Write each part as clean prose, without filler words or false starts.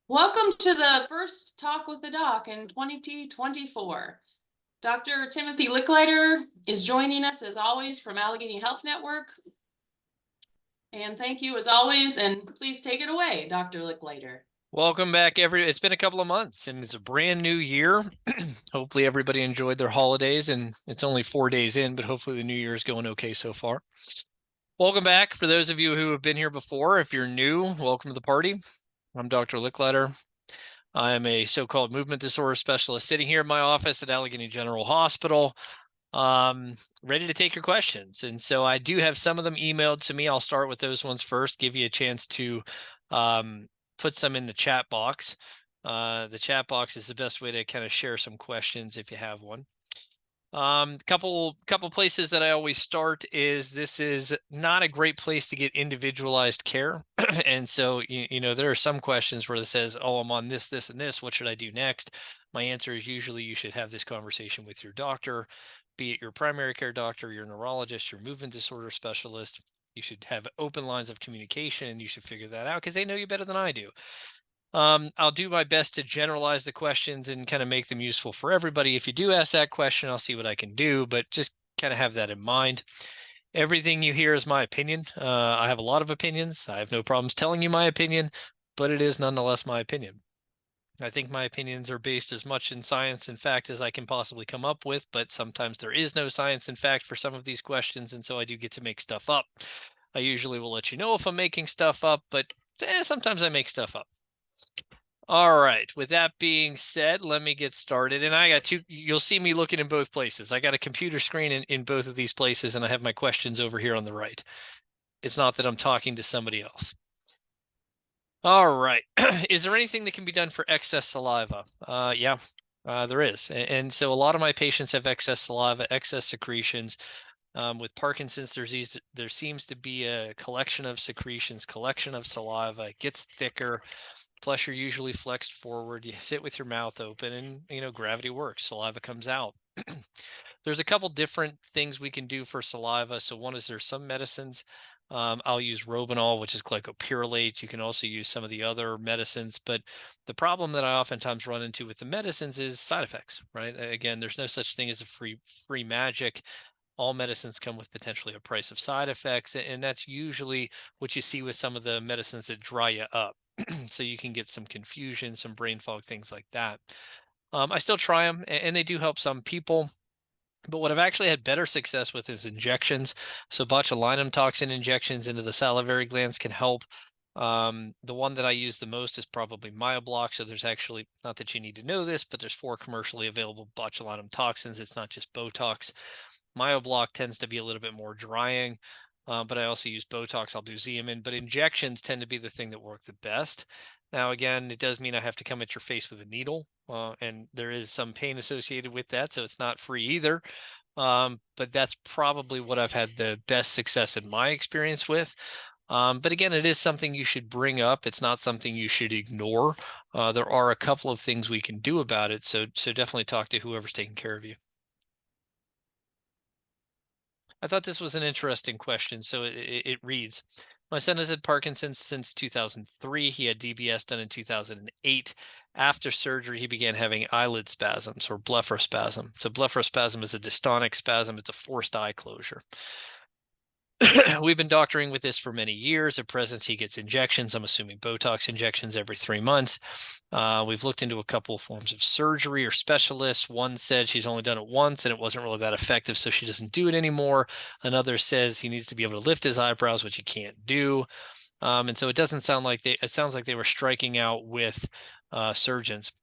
Welcome to the first Talk with the Doc in 2024. Dr. Timothy Leichliter is joining us as always from Allegheny Health Network. And thank you as always, and please take it away, Dr. Leichliter. Welcome back, it's been a couple of months and it's a brand new year. Hopefully everybody enjoyed their holidays, and it's only 4 days in, but hopefully the new year is going okay so far. Welcome back. For those of you who have been here before, if you're new, welcome to the party. I'm Dr. Leichliter. I am a so-called movement disorder specialist sitting here in my office at Allegheny General Hospital, ready to take your questions. And so I do have some of them emailed to me. I'll start with those ones first, give you a chance to put some in the chat box. The chat box is the best way to kind of share some questions if you have one. Couple places that I always start is this is not a great place to get individualized care. And so, you know, there are some questions where it says, oh, I'm on this, this, and this. What should I do next? My answer is usually you should have this conversation with your doctor, be it your primary care doctor, your neurologist, your movement disorder specialist. You should have open lines of communication, and you should figure that out because they know you better than I do. I'll do my best to generalize the questions and kind of make them useful for everybody. If you do ask that question, I'll see what I can do, but just kind of have that in mind. Everything you hear is my opinion. I have a lot of opinions. I have no problems telling you my opinion, but it is nonetheless my opinion. I think my opinions are based as much in science and fact as I can possibly come up with, but sometimes there is no science and fact for some of these questions, and so I do get to make stuff up. I usually will let you know if I'm making stuff up, but sometimes I make stuff up. All right. With that being said, let me get started. And I got two, you'll see me looking in both places. I got a computer screen in both of these places, and I have my questions over here on the right. It's not that I'm talking to somebody else. All right. Is there anything that can be done for excess saliva? Yeah, there is. And so a lot of my patients have excess saliva, excess secretions. With Parkinson's disease, there seems to be a collection of secretions, collection of saliva. It gets thicker. Plus, you're usually flexed forward. You sit with your mouth open, and you know gravity works. Saliva comes out. There's a couple different things we can do for saliva. So one is there's some medicines. I'll use Robenol, which is glycopyrrolate. You can also use some of the other medicines, but the problem that I oftentimes run into with the medicines is side effects. Right? Again, there's no such thing as a free magic. All medicines come with potentially a price of side effects, and that's usually what you see with some of the medicines that dry you up. So you can get some confusion, some brain fog, things like that. I still try them, and they do help some people. But what I've actually had better success with is injections. So botulinum toxin injections into the salivary glands can help. The one that I use the most is probably Myoblock. So there's actually, not that you need to know this, but there's 4 commercially available botulinum toxins. It's not just Botox. Myoblock tends to be a little bit more drying, but I also use Botox. I'll do Xeomin, but injections tend to be the thing that work the best. Now, again, it does mean I have to come at your face with a needle, and there is some pain associated with that, so it's not free either. But that's probably what I've had the best success in my experience with. But again, it is something you should bring up. It's not something you should ignore. There are a couple of things we can do about it, so definitely talk to whoever's taking care of you. I thought this was an interesting question. So it reads, my son has had Parkinson's since 2003. He had DBS done in 2008. After surgery, he began having eyelid spasms or blepharospasm. So blepharospasm is a dystonic spasm. It's a forced eye closure. We've been doctoring with this for many years. At present, he gets injections. I'm assuming Botox injections every 3 months. We've looked into a couple of forms of surgery or specialists. One said she's only done it once and it wasn't really that effective, so she doesn't do it anymore. Another says he needs to be able to lift his eyebrows, which he can't do. And so it doesn't sound like it sounds like they were striking out with surgeons.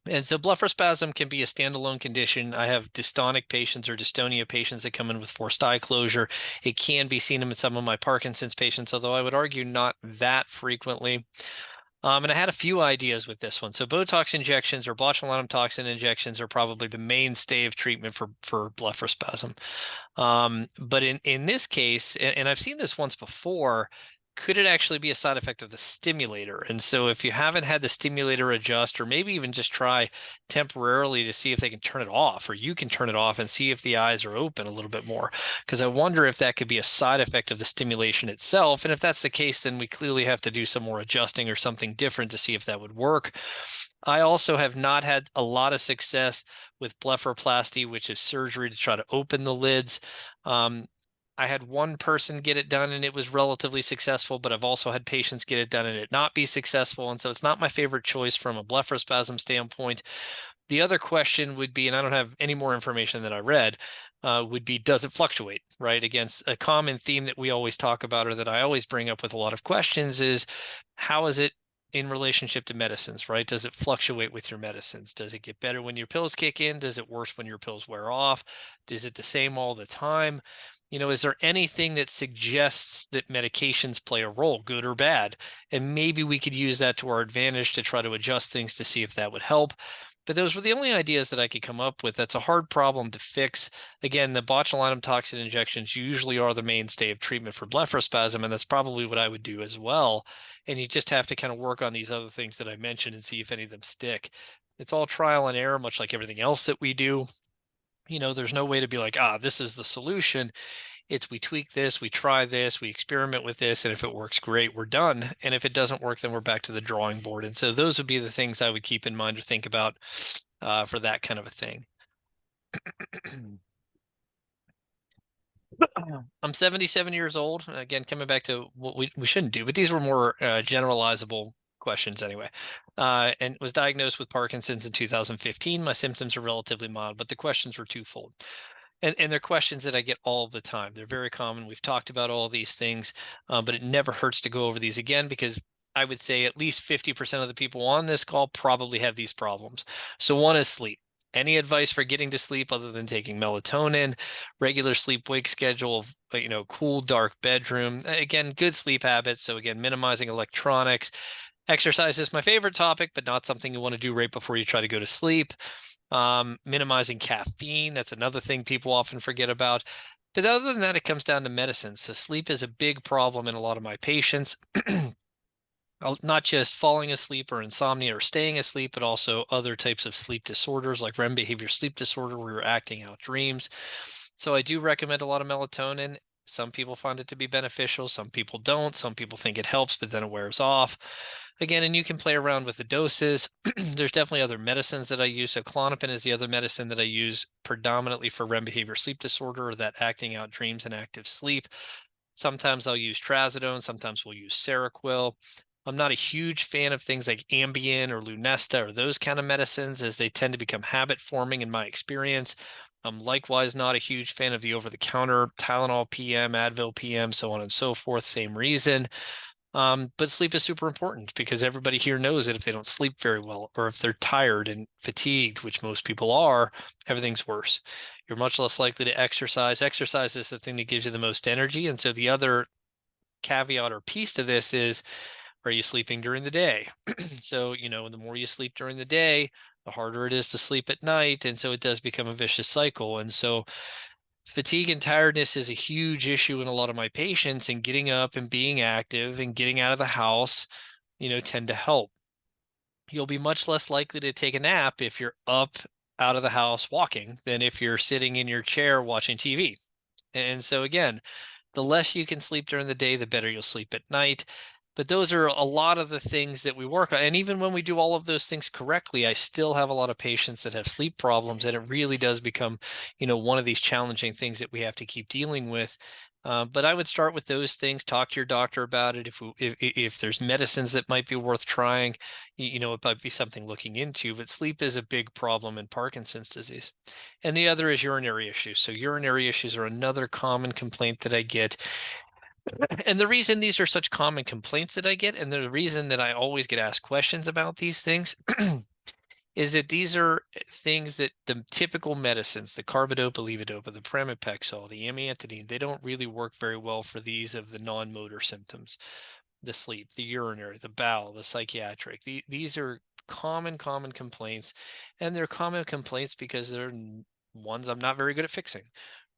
And so blepharospasm can be a standalone condition. I have dystonic patients or dystonia patients that come in with forced eye closure. It can be seen in some of my Parkinson's patients, although I would argue not that frequently. And I had a few ideas with this one. So Botox injections or botulinum toxin injections are probably the mainstay of treatment for blepharospasm. But in this case, and I've seen this once before, could it actually be a side effect of the stimulator? And so if you haven't had the stimulator adjust, or maybe even just try temporarily to see if they can turn it off, or you can turn it off and see if the eyes are open a little bit more, because I wonder if that could be a side effect of the stimulation itself. And if that's the case, then we clearly have to do some more adjusting or something different to see if that would work. I also have not had a lot of success with blepharoplasty, which is surgery to try to open the lids. I had one person get it done and it was relatively successful, but I've also had patients get it done and it not be successful. And so it's not my favorite choice from a blepharospasm standpoint. The other question would be, and I don't have any more information than I read, would be, does it fluctuate, right? Against a common theme that we always talk about, or that I always bring up with a lot of questions, is how is it in relationship to medicines, right? Does it fluctuate with your medicines? Does it get better when your pills kick in? Does it worse when your pills wear off? Is it the same all the time? Is there anything that suggests that medications play a role, good or bad? And maybe we could use that to our advantage to try to adjust things to see if that would help. But those were the only ideas that I could come up with. That's a hard problem to fix. Again, the botulinum toxin injections usually are the mainstay of treatment for blepharospasm, and that's probably what I would do as well. And you just have to kind of work on these other things that I mentioned and see if any of them stick. It's all trial and error, much like everything else that we do. There's no way to be like, this is the solution. It's we tweak this, we try this, we experiment with this, and if it works, great, we're done. And if it doesn't work, then we're back to the drawing board. And so those would be the things I would keep in mind or think about for that kind of a thing. I'm 77 years old. Again, coming back to what we shouldn't do, but these were more generalizable questions anyway. And was diagnosed with Parkinson's in 2015. My symptoms are relatively mild, but the questions were twofold. And they're questions that I get all the time. They're very common. We've talked about all these things, but it never hurts to go over these again, because I would say at least 50% of the people on this call probably have these problems. So one is sleep. Any advice for getting to sleep other than taking melatonin, regular sleep-wake schedule, cool, dark bedroom. Again, good sleep habits. So again, minimizing electronics. Exercise is my favorite topic, but not something you want to do right before you try to go to sleep. Minimizing caffeine. That's another thing people often forget about. But other than that, it comes down to medicine. So sleep is a big problem in a lot of my patients. Not just falling asleep or insomnia or staying asleep, but also other types of sleep disorders like REM behavior sleep disorder, where you're acting out dreams. So I do recommend a lot of melatonin. Some people find it to be beneficial. Some people don't. Some people think it helps, but then it wears off. Again, and you can play around with the doses. There's definitely other medicines that I use. So Klonopin is the other medicine that I use predominantly for REM behavior sleep disorder, or that acting out dreams and active sleep. Sometimes I'll use trazodone. Sometimes we'll use Seroquel. I'm not a huge fan of things like Ambien or Lunesta or those kind of medicines, as they tend to become habit forming in my experience. I'm likewise not a huge fan of the over-the-counter Tylenol PM, Advil PM, so on and so forth, same reason. But sleep is super important, because everybody here knows that if they don't sleep very well, or if they're tired and fatigued, which most people are, everything's worse. You're much less likely to exercise. Exercise is the thing that gives you the most energy. And so the other caveat or piece to this is, are you sleeping during the day? So, the more you sleep during the day, the harder it is to sleep at night. And so it does become a vicious cycle. And so fatigue and tiredness is a huge issue in a lot of my patients, and getting up and being active and getting out of the house, tend to help. You'll be much less likely to take a nap if you're up out of the house walking than if you're sitting in your chair watching TV. And so again, the less you can sleep during the day, the better you'll sleep at night. But those are a lot of the things that we work on. And even when we do all of those things correctly, I still have a lot of patients that have sleep problems, and it really does become, one of these challenging things that we have to keep dealing with. But I would start with those things. Talk to your doctor about it. If there's medicines that might be worth trying, it might be something looking into. But sleep is a big problem in Parkinson's disease. And the other is urinary issues. So urinary issues are another common complaint that I get. And the reason these are such common complaints that I get, and the reason that I always get asked questions about these things, is that these are things that the typical medicines, the carbidopa, levodopa, the pramipexole, the amantadine, they don't really work very well for these of the non-motor symptoms, the sleep, the urinary, the bowel, the psychiatric. These are common complaints, and they're common complaints because they're ones I'm not very good at fixing.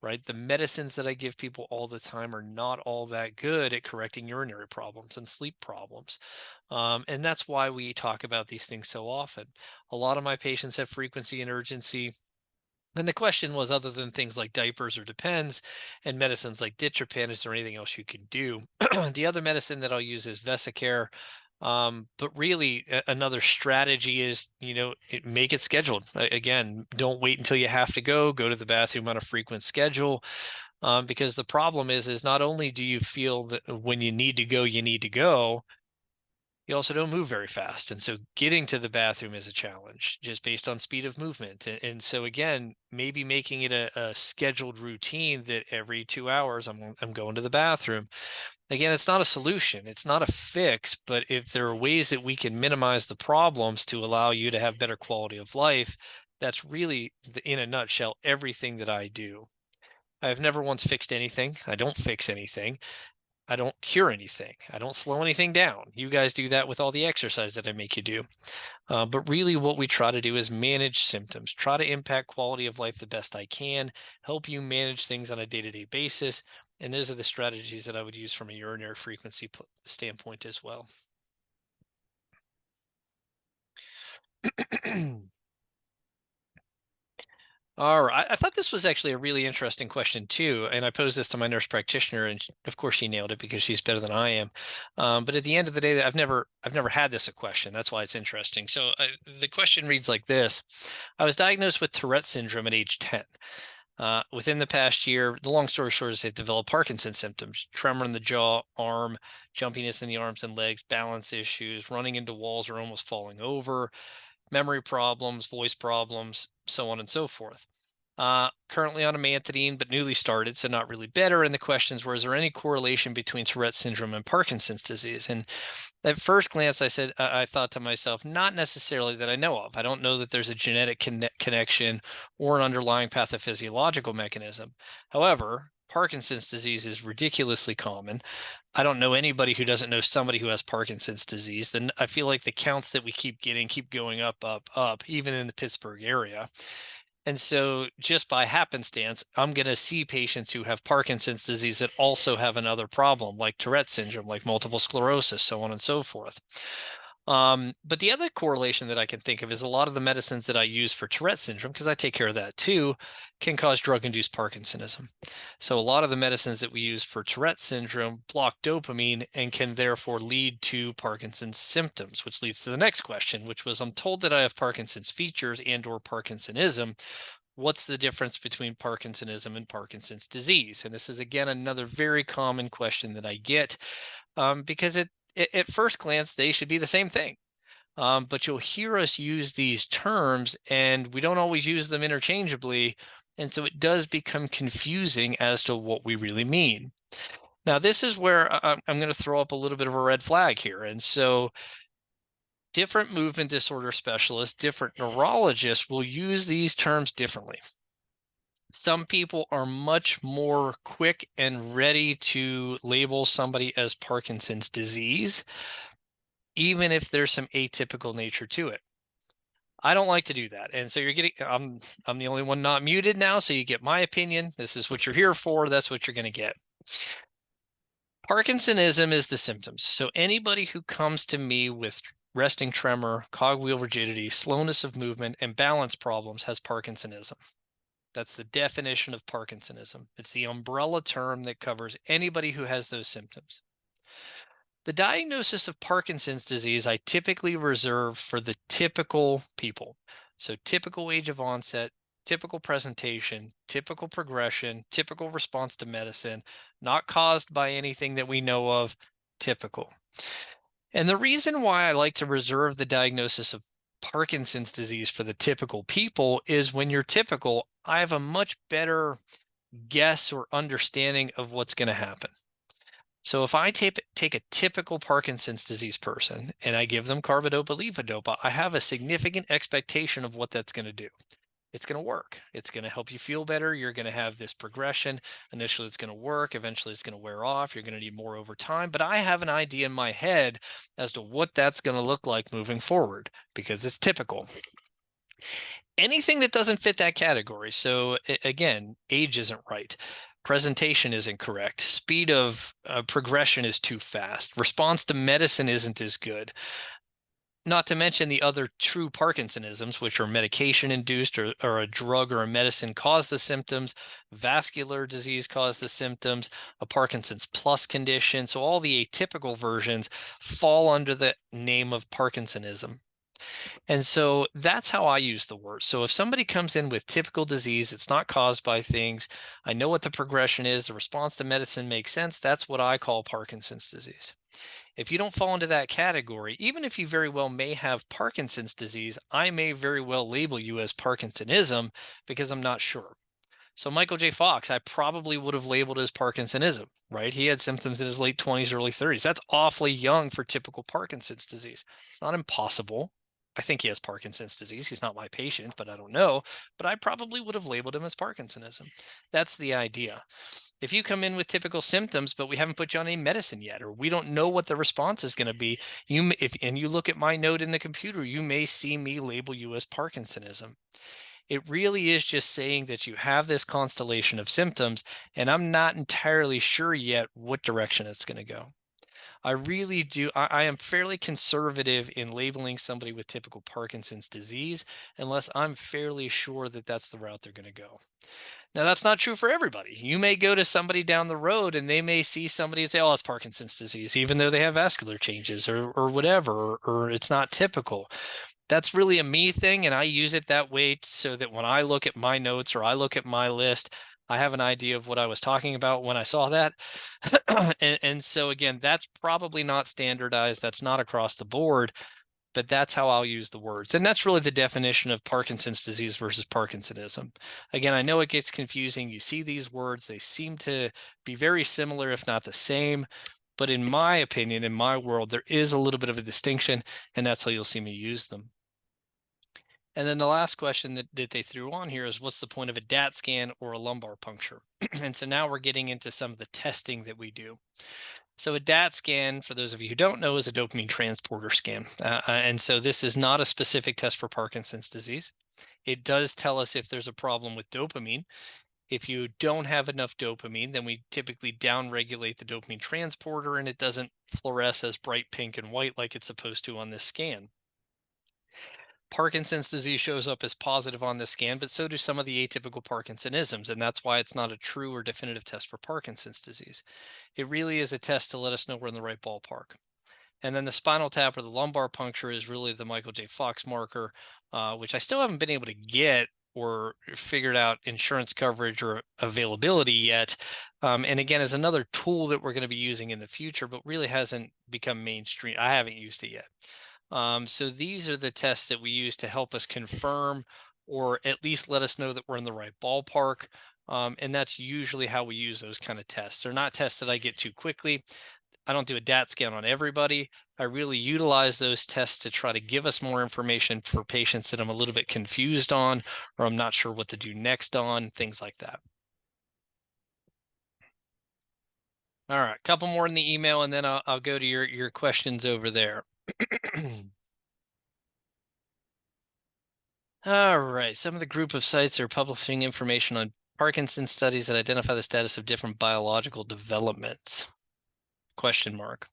right? The medicines that I give people all the time are not all that good at correcting urinary problems and sleep problems. And that's why we talk about these things so often. A lot of my patients have frequency and urgency. And the question was, other than things like diapers or Depends and medicines like Ditropin, is there anything else you can do? The other medicine that I'll use is Vesicare. But really, another strategy is, make it scheduled. Again, don't wait until you have to go to the bathroom on a frequent schedule. Because the problem is not only do you feel that when you need to go, you need to go, you also don't move very fast. And so getting to the bathroom is a challenge just based on speed of movement. And so again, maybe making it a scheduled routine that every 2 hours I'm going to the bathroom. Again, it's not a solution, it's not a fix, but if there are ways that we can minimize the problems to allow you to have better quality of life, that's really, in a nutshell, everything that I do. I've never once fixed anything. I don't fix anything. I don't cure anything. I don't slow anything down. You guys do that with all the exercise that I make you do. But really, what we try to do is manage symptoms, try to impact quality of life the best I can, help you manage things on a day-to-day basis. And those are the strategies that I would use from a urinary frequency standpoint as well. All right. I thought this was actually a really interesting question too, and I posed this to my nurse practitioner, and of course she nailed it because she's better than I am. But at the end of the day, I've never had this a question. That's why it's interesting. So the question reads like this: I was diagnosed with Tourette syndrome at age 10. Within the past year, the long story short is they've developed Parkinson's symptoms: tremor in the jaw, arm, jumpiness in the arms and legs, balance issues, running into walls or almost falling over, memory problems, voice problems, so on and so forth. Currently on amantadine, but newly started, so not really better. And the questions were, is there any correlation between Tourette syndrome and Parkinson's disease? And at first glance, I thought to myself, not necessarily that I know of. I don't know that there's a genetic connection or an underlying pathophysiological mechanism. However, Parkinson's disease is ridiculously common. I don't know anybody who doesn't know somebody who has Parkinson's disease. Then I feel like the counts that we keep getting keep going up, up, up, even in the Pittsburgh area. And so just by happenstance, I'm going to see patients who have Parkinson's disease that also have another problem, like Tourette syndrome, like multiple sclerosis, so on and so forth. But the other correlation that I can think of is a lot of the medicines that I use for Tourette syndrome, because I take care of that too, can cause drug-induced Parkinsonism. So a lot of the medicines that we use for Tourette syndrome block dopamine and can therefore lead to Parkinson's symptoms, which leads to the next question, which was, I'm told that I have Parkinson's features and or Parkinsonism. What's the difference between Parkinsonism and Parkinson's disease? And this is, again, another very common question that I get, because at first glance, they should be the same thing. But you'll hear us use these terms and we don't always use them interchangeably. And so it does become confusing as to what we really mean. Now, this is where I'm going to throw up a little bit of a red flag here. And so different movement disorder specialists, different neurologists will use these terms differently. Some people are much more quick and ready to label somebody as Parkinson's disease, even if there's some atypical nature to it. I don't like to do that. And so you're getting, I'm the only one not muted now, so you get my opinion. This is what you're here for. That's what you're going to get. Parkinsonism is the symptoms. So anybody who comes to me with resting tremor, cogwheel rigidity, slowness of movement, and balance problems has Parkinsonism. That's the definition of Parkinsonism. It's the umbrella term that covers anybody who has those symptoms. The diagnosis of Parkinson's disease I typically reserve for the typical people. So typical age of onset, typical presentation, typical progression, typical response to medicine, not caused by anything that we know of, typical. And the reason why I like to reserve the diagnosis of Parkinson's disease for the typical people is when you're typical, I have a much better guess or understanding of what's going to happen. So if I take a typical Parkinson's disease person and I give them carbidopa, levodopa, I have a significant expectation of what that's going to do. It's going to work. It's going to help you feel better. You're going to have this progression. Initially, it's going to work. Eventually, it's going to wear off. You're going to need more over time. But I have an idea in my head as to what that's going to look like moving forward because it's typical. anything that doesn't fit that category. So again, age isn't right. Presentation isn't correct. Speed of progression is too fast. Response to medicine isn't as good. Not to mention the other true Parkinsonisms, which are medication induced or a drug or a medicine cause the symptoms, vascular disease cause the symptoms, a Parkinson's plus condition. So all the atypical versions fall under the name of Parkinsonism. And so that's how I use the word. So if somebody comes in with typical disease, it's not caused by things, I know what the progression is, the response to medicine makes sense, that's what I call Parkinson's disease. If you don't fall into that category, even if you very well may have Parkinson's disease, I may very well label you as Parkinsonism because I'm not sure. So Michael J. Fox, I probably would have labeled as Parkinsonism, right? He had symptoms in his late 20s, early 30s. That's awfully young for typical Parkinson's disease. It's not impossible. I think he has Parkinson's disease. He's not my patient, but I don't know. But I probably would have labeled him as Parkinsonism. That's the idea. If you come in with typical symptoms, but we haven't put you on any medicine yet, or we don't know what the response is going to be, and you look at my note in the computer, you may see me label you as Parkinsonism. It really is just saying that you have this constellation of symptoms, and I'm not entirely sure yet what direction it's going to go. I really do. I am fairly conservative in labeling somebody with typical Parkinson's disease unless I'm fairly sure that that's the route they're going to go. Now, that's not true for everybody. You may go to somebody down the road and they may see somebody and say, oh, it's Parkinson's disease, even though they have vascular changes or whatever, or it's not typical. That's really a me thing. And I use it that way so that when I look at my notes or I look at my list, I have an idea of what I was talking about when I saw that. and so again, that's probably not standardized. That's not across the board, but that's how I'll use the words. And that's really the definition of Parkinson's disease versus Parkinsonism. Again, I know it gets confusing. You see these words, they seem to be very similar, if not the same. But in my opinion, in my world, there is a little bit of a distinction, and that's how you'll see me use them. And then the last question that they threw on here is, what's the point of a DAT scan or a lumbar puncture? And so now we're getting into some of the testing that we do. So a DAT scan, for those of you who don't know, is a dopamine transporter scan. And so this is not a specific test for Parkinson's disease. It does tell us if there's a problem with dopamine. If you don't have enough dopamine, then we typically downregulate the dopamine transporter and it doesn't fluoresce as bright pink and white like it's supposed to on this scan. Parkinson's disease shows up as positive on this scan, but so do some of the atypical Parkinsonisms, and that's why it's not a true or definitive test for Parkinson's disease. It really is a test to let us know we're in the right ballpark. And then the spinal tap or the lumbar puncture is really the Michael J. Fox marker, which I still haven't been able to get or figured out insurance coverage or availability yet. And again, is another tool that we're going to be using in the future, but really hasn't become mainstream. I haven't used it yet. So these are the tests that we use to help us confirm or at least let us know that we're in the right ballpark. And that's usually how we use those kind of tests. They're not tests that I get too quickly. I don't do a DAT scan on everybody. I really utilize those tests to try to give us more information for patients that I'm a little bit confused on, or I'm not sure what to do next on, things like that. All right, a couple more in the email, and then I'll go to your questions over there. All right, some of the group of sites are publishing information on Parkinson's studies that identify the status of different biological developments. Question mark.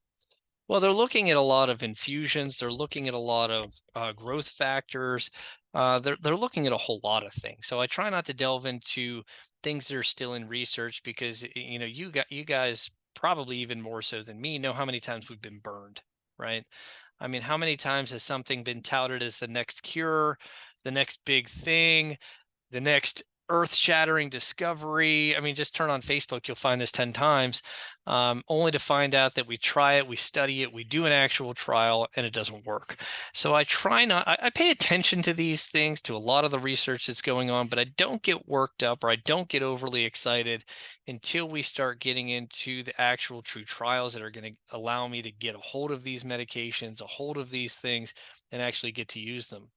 Well, they're looking at a lot of infusions. They're looking at a lot of growth factors. They're looking at a whole lot of things. So I try not to delve into things that are still in research because you guys probably even more so than me know how many times we've been burned, right? I mean, how many times has something been touted as the next cure, the next big thing, the next earth-shattering discovery? I mean, just turn on Facebook, you'll find this 10 times, only to find out that we try it, we study it, we do an actual trial, and it doesn't work. So I try not, I pay attention to these things, to a lot of the research that's going on, but I don't get worked up or I don't get overly excited until we start getting into the actual true trials that are going to allow me to get a hold of these medications, a hold of these things, and actually get to use them.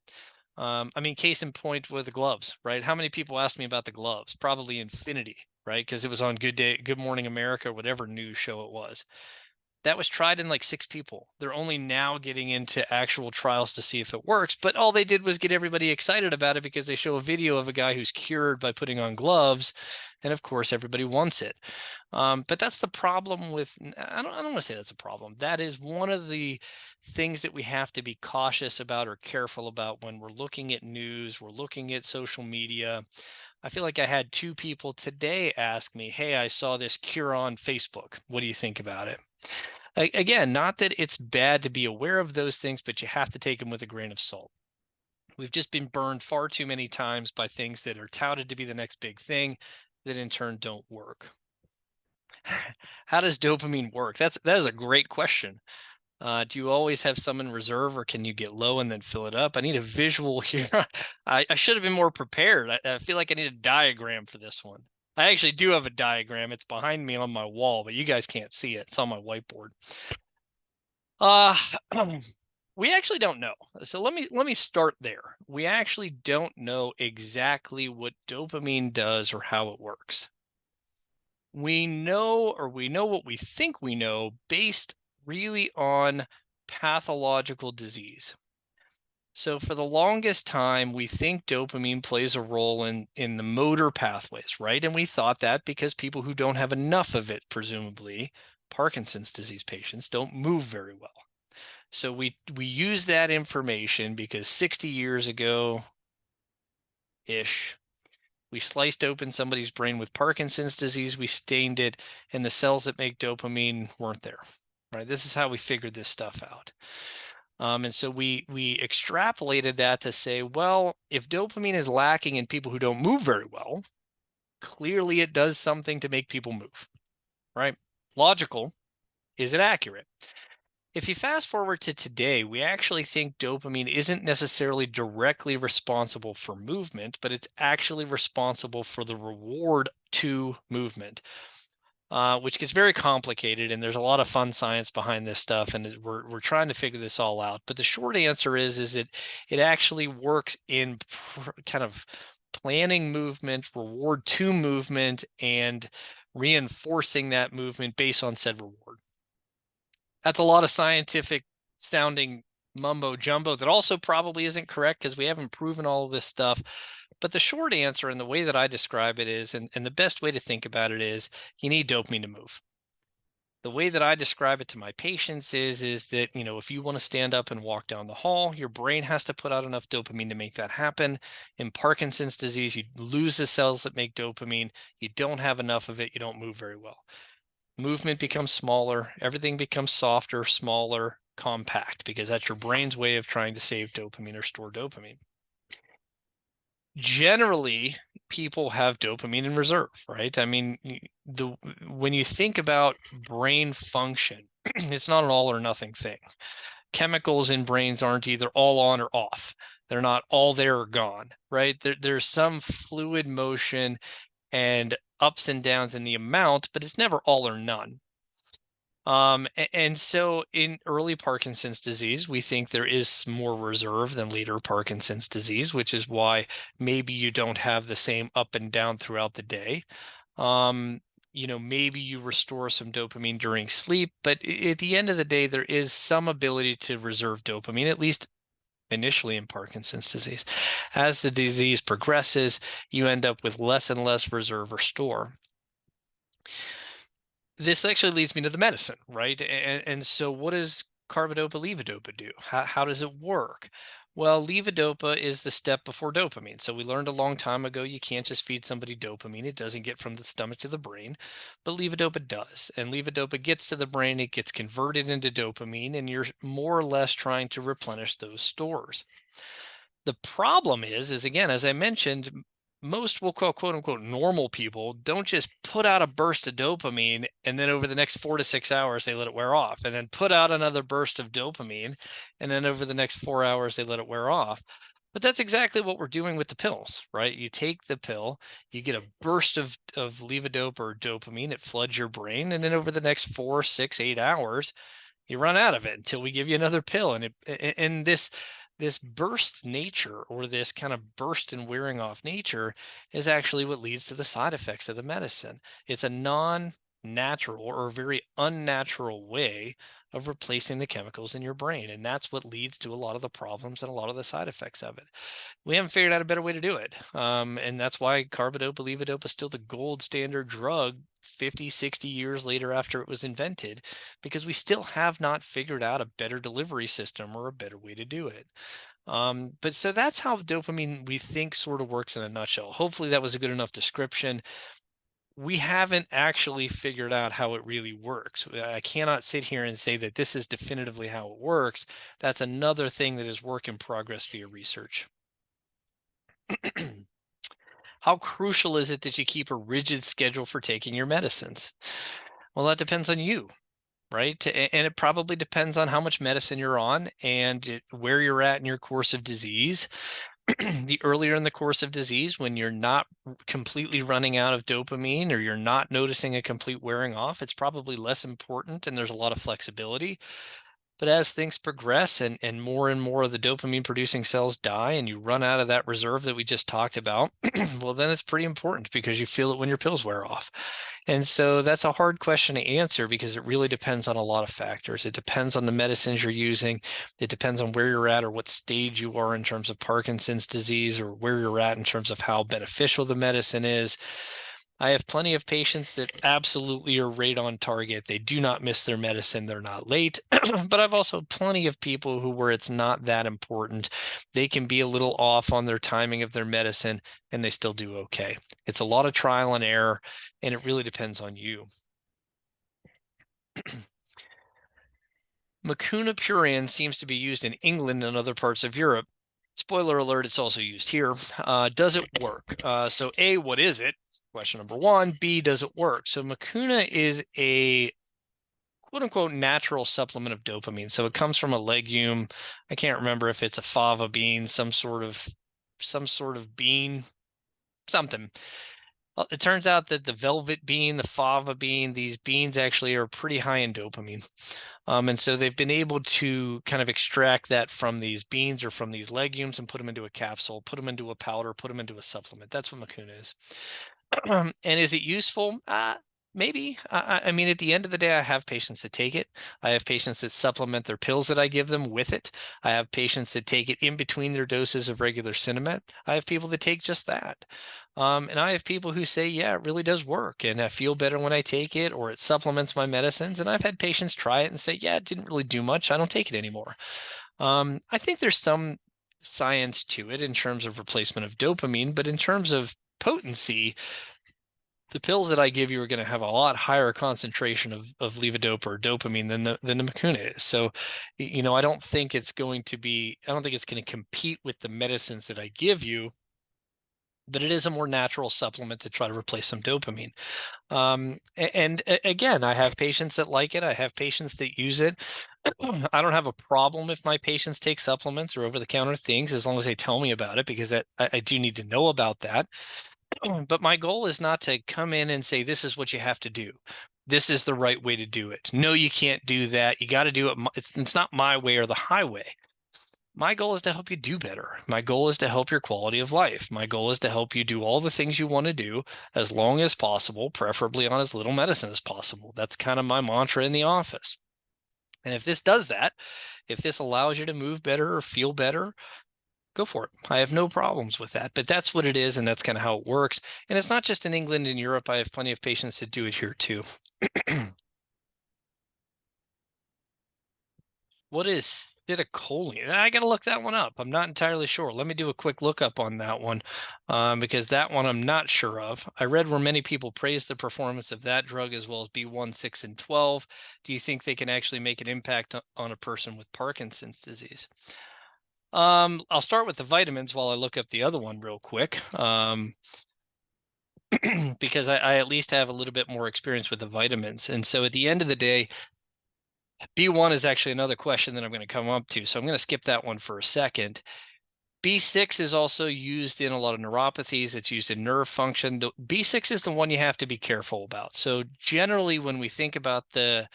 I mean, case in point with the gloves, right? How many people asked me about the gloves? Probably infinity, right? Because it was on Good Morning America, whatever news show it was. That was tried in like 6 people. They're only now getting into actual trials to see if it works, but all they did was get everybody excited about it because they show a video of a guy who's cured by putting on gloves, and of course everybody wants it. But that's the problem with, I don't want to say that's a problem. That is one of the things that we have to be cautious about or careful about when we're looking at news, we're looking at social media. I feel like I had 2 people today ask me, "Hey, I saw this cure on Facebook. What do you think about it?" Again, not that it's bad to be aware of those things, but you have to take them with a grain of salt. We've just been burned far too many times by things that are touted to be the next big thing that in turn don't work. How does dopamine work? That is a great question. Do you always have some in reserve, or can you get low and then fill it up? I need a visual here. I should have been more prepared. I feel like I need a diagram for this one. I actually do have a diagram. It's behind me on my wall, but you guys can't see it. It's on my whiteboard. We actually don't know. So let me start there. We actually don't know exactly what dopamine does or how it works. We know what we think we know based really on pathological disease. So for the longest time, we think dopamine plays a role in the motor pathways, right? And we thought that because people who don't have enough of it, presumably Parkinson's disease patients, don't move very well. So we use that information because 60 years ago ish, we sliced open somebody's brain with Parkinson's disease, we stained it, and the cells that make dopamine weren't there, right? This is how we figured this stuff out. And so we extrapolated that to say, well, if dopamine is lacking in people who don't move very well, clearly it does something to make people move, right? Logical. Is it accurate? If you fast forward to today, we actually think dopamine isn't necessarily directly responsible for movement, but it's actually responsible for the reward to movement, which gets very complicated. And there's a lot of fun science behind this stuff, and we're trying to figure this all out. But the short answer is that it actually works in kind of planning movement, reward to movement, and reinforcing that movement based on said reward. That's a lot of scientific sounding mumbo jumbo that also probably isn't correct because we haven't proven all of this stuff. But the short answer and the way that I describe it is, and the best way to think about it is, you need dopamine to move. The way that I describe it to my patients is that, if you want to stand up and walk down the hall, your brain has to put out enough dopamine to make that happen. In Parkinson's disease, you lose the cells that make dopamine. You don't have enough of it. You don't move very well. Movement becomes smaller, everything becomes softer, smaller, compact, because that's your brain's way of trying to save dopamine or store dopamine. Generally, people have dopamine in reserve, right? I mean, when you think about brain function, it's not an all or nothing thing. Chemicals in brains aren't either all on or off. They're not all there or gone, right? There's some fluid motion and ups and downs in the amount, but it's never all or none. And so in early Parkinson's disease, we think there is more reserve than later Parkinson's disease, which is why maybe you don't have the same up and down throughout the day. Maybe you restore some dopamine during sleep, but at the end of the day, there is some ability to reserve dopamine, at least initially in Parkinson's disease. As the disease progresses, you end up with less and less reserve or store. This actually leads me to the medicine, right? And so what does carbidopa-levodopa do? How does it work? Well, levodopa is the step before dopamine. So we learned a long time ago you can't just feed somebody dopamine. It doesn't get from the stomach to the brain, but levodopa does. And levodopa gets to the brain, it gets converted into dopamine, and you're more or less trying to replenish those stores. The problem is again, as I mentioned, most we'll call quote unquote normal people don't just put out a burst of dopamine and then over the next 4 to 6 hours they let it wear off, and then put out another burst of dopamine and then over the next 4 hours they let it wear off. But that's exactly what we're doing with the pills, right? You take the pill, you get a burst of levodopa or dopamine, it floods your brain, and then over the next 4, 6, 8 hours you run out of it until we give you another pill. And this burst nature, or this kind of burst and wearing off nature, is actually what leads to the side effects of the medicine. It's a natural or a very unnatural way of replacing the chemicals in your brain. And that's what leads to a lot of the problems and a lot of the side effects of it. We haven't figured out a better way to do it. And that's why carbidopa, levodopa is still the gold standard drug 50, 60 years later after it was invented, because we still have not figured out a better delivery system or a better way to do it. But so that's how dopamine, we think, sort of works in a nutshell. Hopefully that was a good enough description. We haven't actually figured out how it really works. I cannot sit here and say that this is definitively how it works. That's another thing that is work in progress via research. How crucial is it that you keep a rigid schedule for taking your medicines? Well, that depends on you, right? And it probably depends on how much medicine you're on and where you're at in your course of disease. The earlier in the course of disease, when you're not completely running out of dopamine or you're not noticing a complete wearing off, it's probably less important and there's a lot of flexibility. But as things progress and more of the dopamine producing cells die and you run out of that reserve that we just talked about, well, then it's pretty important because you feel it when your pills wear off. And so that's a hard question to answer because it really depends on a lot of factors. It depends on the medicines you're using. It depends on where you're at or what stage you are in terms of Parkinson's disease, or where you're at in terms of how beneficial the medicine is. I have plenty of patients that absolutely are right on target. They do not miss their medicine. They're not late. But I've also plenty of people where it's not that important. They can be a little off on their timing of their medicine and they still do okay. It's a lot of trial and error, and it really depends on you. Mucuna pruriens seems to be used in England and other parts of Europe. Spoiler alert, it's also used here. Does it work? So A, what is it? Question number one. B, does it work? So mucuna is a quote unquote natural supplement of dopamine. So it comes from a legume. I can't remember if it's a fava bean, some sort of bean, something. Well, it turns out that the velvet bean, the fava bean, these beans actually are pretty high in dopamine. And so they've been able to kind of extract that from these beans or from these legumes and put them into a capsule, put them into a powder, put them into a supplement. That's what mucuna is. And is it useful? Maybe. I mean, at the end of the day, I have patients that take it. I have patients that supplement their pills that I give them with it. I have patients that take it in between their doses of regular Cinemet. I have people that take just that. And I have people who say, yeah, it really does work. And I feel better when I take it, or it supplements my medicines. And I've had patients try it and say, yeah, it didn't really do much. I don't take it anymore. I think there's some science to it in terms of replacement of dopamine, but in terms of potency, the pills that I give you are going to have a lot higher concentration of levodopa or dopamine than the mucuna is. So, I don't think it's going to compete with the medicines that I give you, but it is a more natural supplement to try to replace some dopamine. Again, I have patients that like it. I have patients that use it. I don't have a problem if my patients take supplements or over-the-counter things, as long as they tell me about it, because I do need to know about that. But my goal is not to come in and say, this is what you have to do. This is the right way to do it. No, you can't do that. You got to do it. It's not my way or the highway. My goal is to help you do better. My goal is to help your quality of life. My goal is to help you do all the things you want to do as long as possible, preferably on as little medicine as possible. That's kind of my mantra in the office. And if this does that, if this allows you to move better or feel better, go for it. I have no problems with that, but that's what it is. And that's kind of how it works. And it's not just in England and Europe. I have plenty of patients that do it here too. What is acetylcholine? I got to look that one up. I'm not entirely sure. Let me do a quick lookup on that one, because that one I'm not sure of. I read where many people praise the performance of that drug as well as B1, 6, and 12. Do you think they can actually make an impact on a person with Parkinson's disease? I'll start with the vitamins while I look up the other one real quick, because I at least have a little bit more experience with the vitamins. And so at the end of the day, B1 is actually another question that I'm going to come up to. So I'm going to skip that one for a second. B6 is also used in a lot of neuropathies. It's used in nerve function. The B6 is the one you have to be careful about. So generally, when we think about the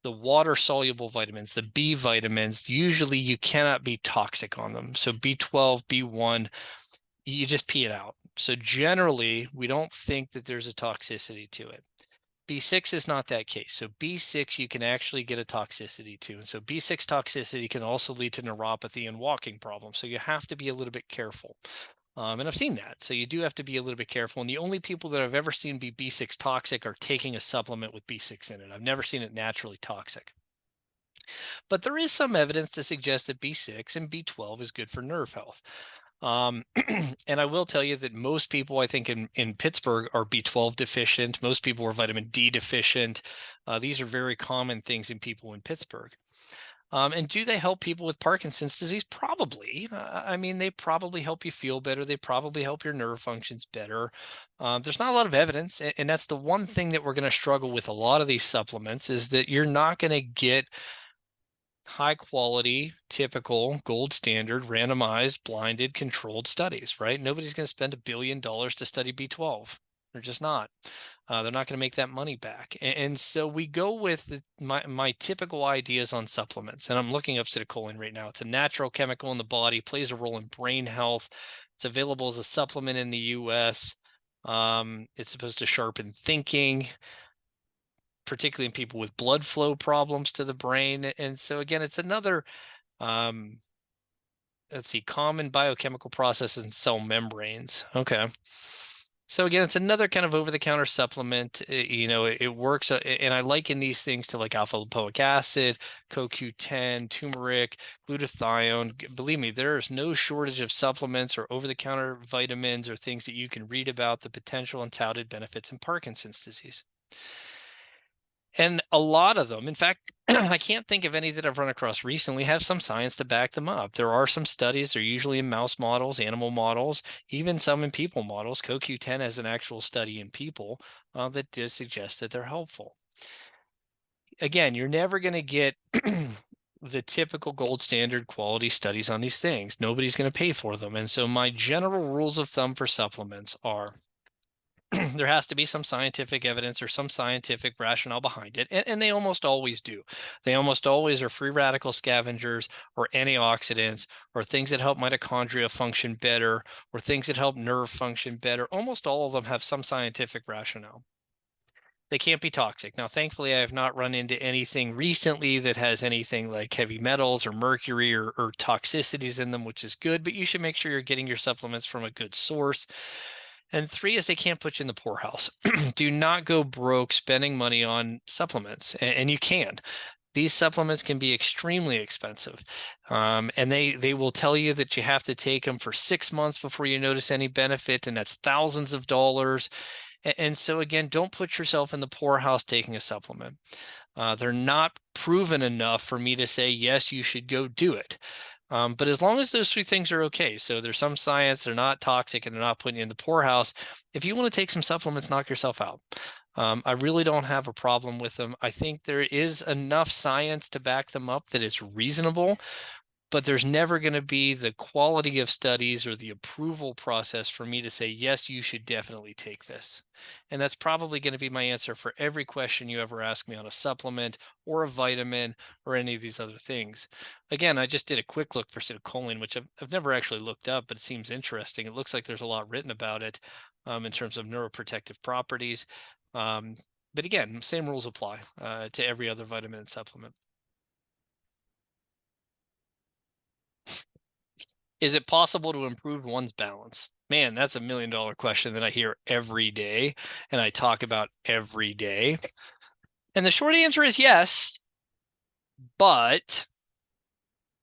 water-soluble vitamins, the B vitamins, usually you cannot be toxic on them. So B12, B1, you just pee it out. So generally, we don't think that there's a toxicity to it. B6 is not that case. So B6, you can actually get a toxicity to. And so B6 toxicity can also lead to neuropathy and walking problems. So you have to be a little bit careful. And I've seen that. So you do have to be a little bit careful. And the only people that I've ever seen be B6 toxic are taking a supplement with B6 in it. I've never seen it naturally toxic. But there is some evidence to suggest that B6 and B12 is good for nerve health. And I will tell you that most people, I think, in Pittsburgh are B12 deficient. Most people are vitamin D deficient. These are very common things in people in Pittsburgh. And do they help people with Parkinson's disease? Probably. I mean, they probably help you feel better. They probably help your nerve functions better. There's not a lot of evidence. And that's the one thing that we're going to struggle with a lot of these supplements is that you're not going to get high quality, typical, gold standard, randomized, blinded, controlled studies, right? Nobody's going to spend $1 billion to study B12. They're just not. They're not going to make that money back. And so we go with my typical ideas on supplements. And I'm looking up acetylcholine right now. It's a natural chemical in the body, plays a role in brain health. It's available as a supplement in the US. It's supposed to sharpen thinking, particularly in people with blood flow problems to the brain. And so again, it's another, let's see, common biochemical process in cell membranes. Okay. So again, it's another kind of over-the-counter supplement. It works, and I liken these things to like alpha lipoic acid, CoQ10, turmeric, glutathione. Believe me, there's no shortage of supplements or over-the-counter vitamins or things that you can read about the potential and touted benefits in Parkinson's disease. And a lot of them, in fact, I can't think of any that I've run across recently, have some science to back them up. There are some studies, they're usually in mouse models, animal models, even some in people models. CoQ10 has an actual study in people that does suggest that they're helpful. Again, you're never going to get the typical gold standard quality studies on these things. Nobody's going to pay for them. And so my general rules of thumb for supplements are there has to be some scientific evidence or some scientific rationale behind it. And they almost always do. They almost always are free radical scavengers or antioxidants or things that help mitochondria function better or things that help nerve function better. Almost all of them have some scientific rationale. They can't be toxic. Now, thankfully, I have not run into anything recently that has anything like heavy metals or mercury or toxicities in them, which is good, but you should make sure you're getting your supplements from a good source. And 3 is they can't put you in the poorhouse. Do not go broke spending money on supplements, and you can. These supplements can be extremely expensive, and they will tell you that you have to take them for 6 months before you notice any benefit, and that's thousands of dollars. And so again, don't put yourself in the poorhouse taking a supplement. They're not proven enough for me to say, yes, you should go do it. But as long as those 3 things are okay, so there's some science, they're not toxic, and they're not putting you in the poorhouse, if you want to take some supplements, knock yourself out. I really don't have a problem with them. I think there is enough science to back them up that it's reasonable, but there's never going to be the quality of studies or the approval process for me to say, yes, you should definitely take this. And that's probably going to be my answer for every question you ever ask me on a supplement or a vitamin or any of these other things. Again, I just did a quick look for acetylcholine, which I've never actually looked up, but it seems interesting. It looks like there's a lot written about it in terms of neuroprotective properties. But again, same rules apply to every other vitamin and supplement. Is it possible to improve one's balance? Man, that's $1 million question that I hear every day and I talk about every day. And the short answer is yes, but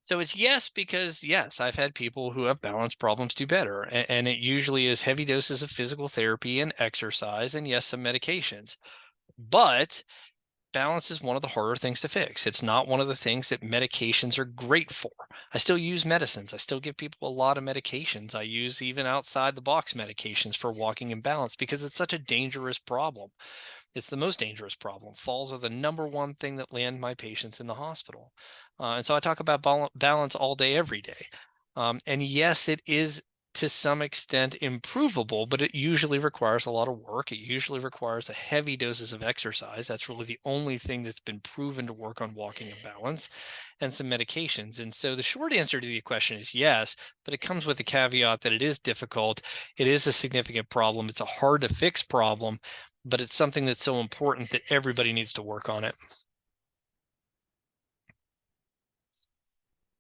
so it's yes, because yes, I've had people who have balance problems do better. And it usually is heavy doses of physical therapy and exercise and yes, some medications. But balance is one of the harder things to fix. It's not one of the things that medications are great for. I still use medicines. I still give people a lot of medications. I use even outside the box medications for walking in balance because it's such a dangerous problem. It's the most dangerous problem. Falls are the #1 thing that land my patients in the hospital. And so I talk about balance all day, every day. And yes, it is to some extent improvable, but it usually requires a lot of work. It usually requires a heavy doses of exercise. That's really the only thing that's been proven to work on walking in balance, and some medications. And so the short answer to the question is yes, but it comes with the caveat that it is difficult. It is a significant problem. It's a hard to fix problem. but it's something that's so important that everybody needs to work on it.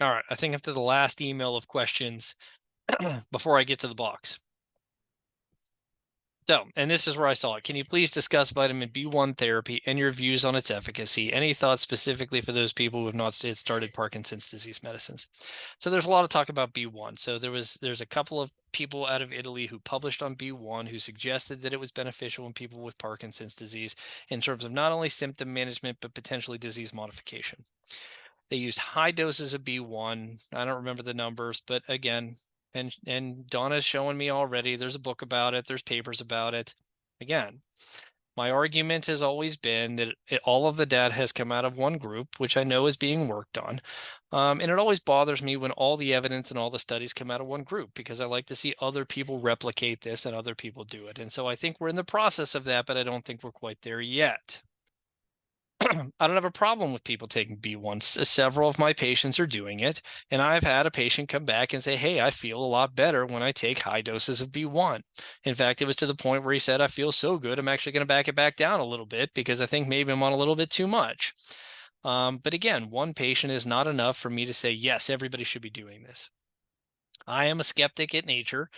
All right, I think up to the last email of questions before I get to the box. So, and this is where I saw it. Can you please discuss vitamin B1 therapy and your views on its efficacy? Any thoughts specifically for those people who have not started Parkinson's disease medicines? So there's a lot of talk about B1. So there's a couple of people out of Italy who published on B1 who suggested that it was beneficial in people with Parkinson's disease in terms of not only symptom management, but potentially disease modification. They used high doses of B1. I don't remember the numbers, but again, and Donna's showing me already, there's a book about it, there's papers about it. Again, my argument has always been that all of the data has come out of one group, which I know is being worked on. And it always bothers me when all the evidence and all the studies come out of one group, because I like to see other people replicate this and other people do it. And so I think we're in the process of that, but I don't think we're quite there yet. I don't have a problem with people taking B1. Several of my patients are doing it. And I've had a patient come back and say, hey, I feel a lot better when I take high doses of B1. In fact, it was to the point where he said, I feel so good, I'm actually going to back it back down a little bit because I think maybe I'm on a little bit too much. But again, one patient is not enough for me to say, yes, everybody should be doing this. I am a skeptic at nature.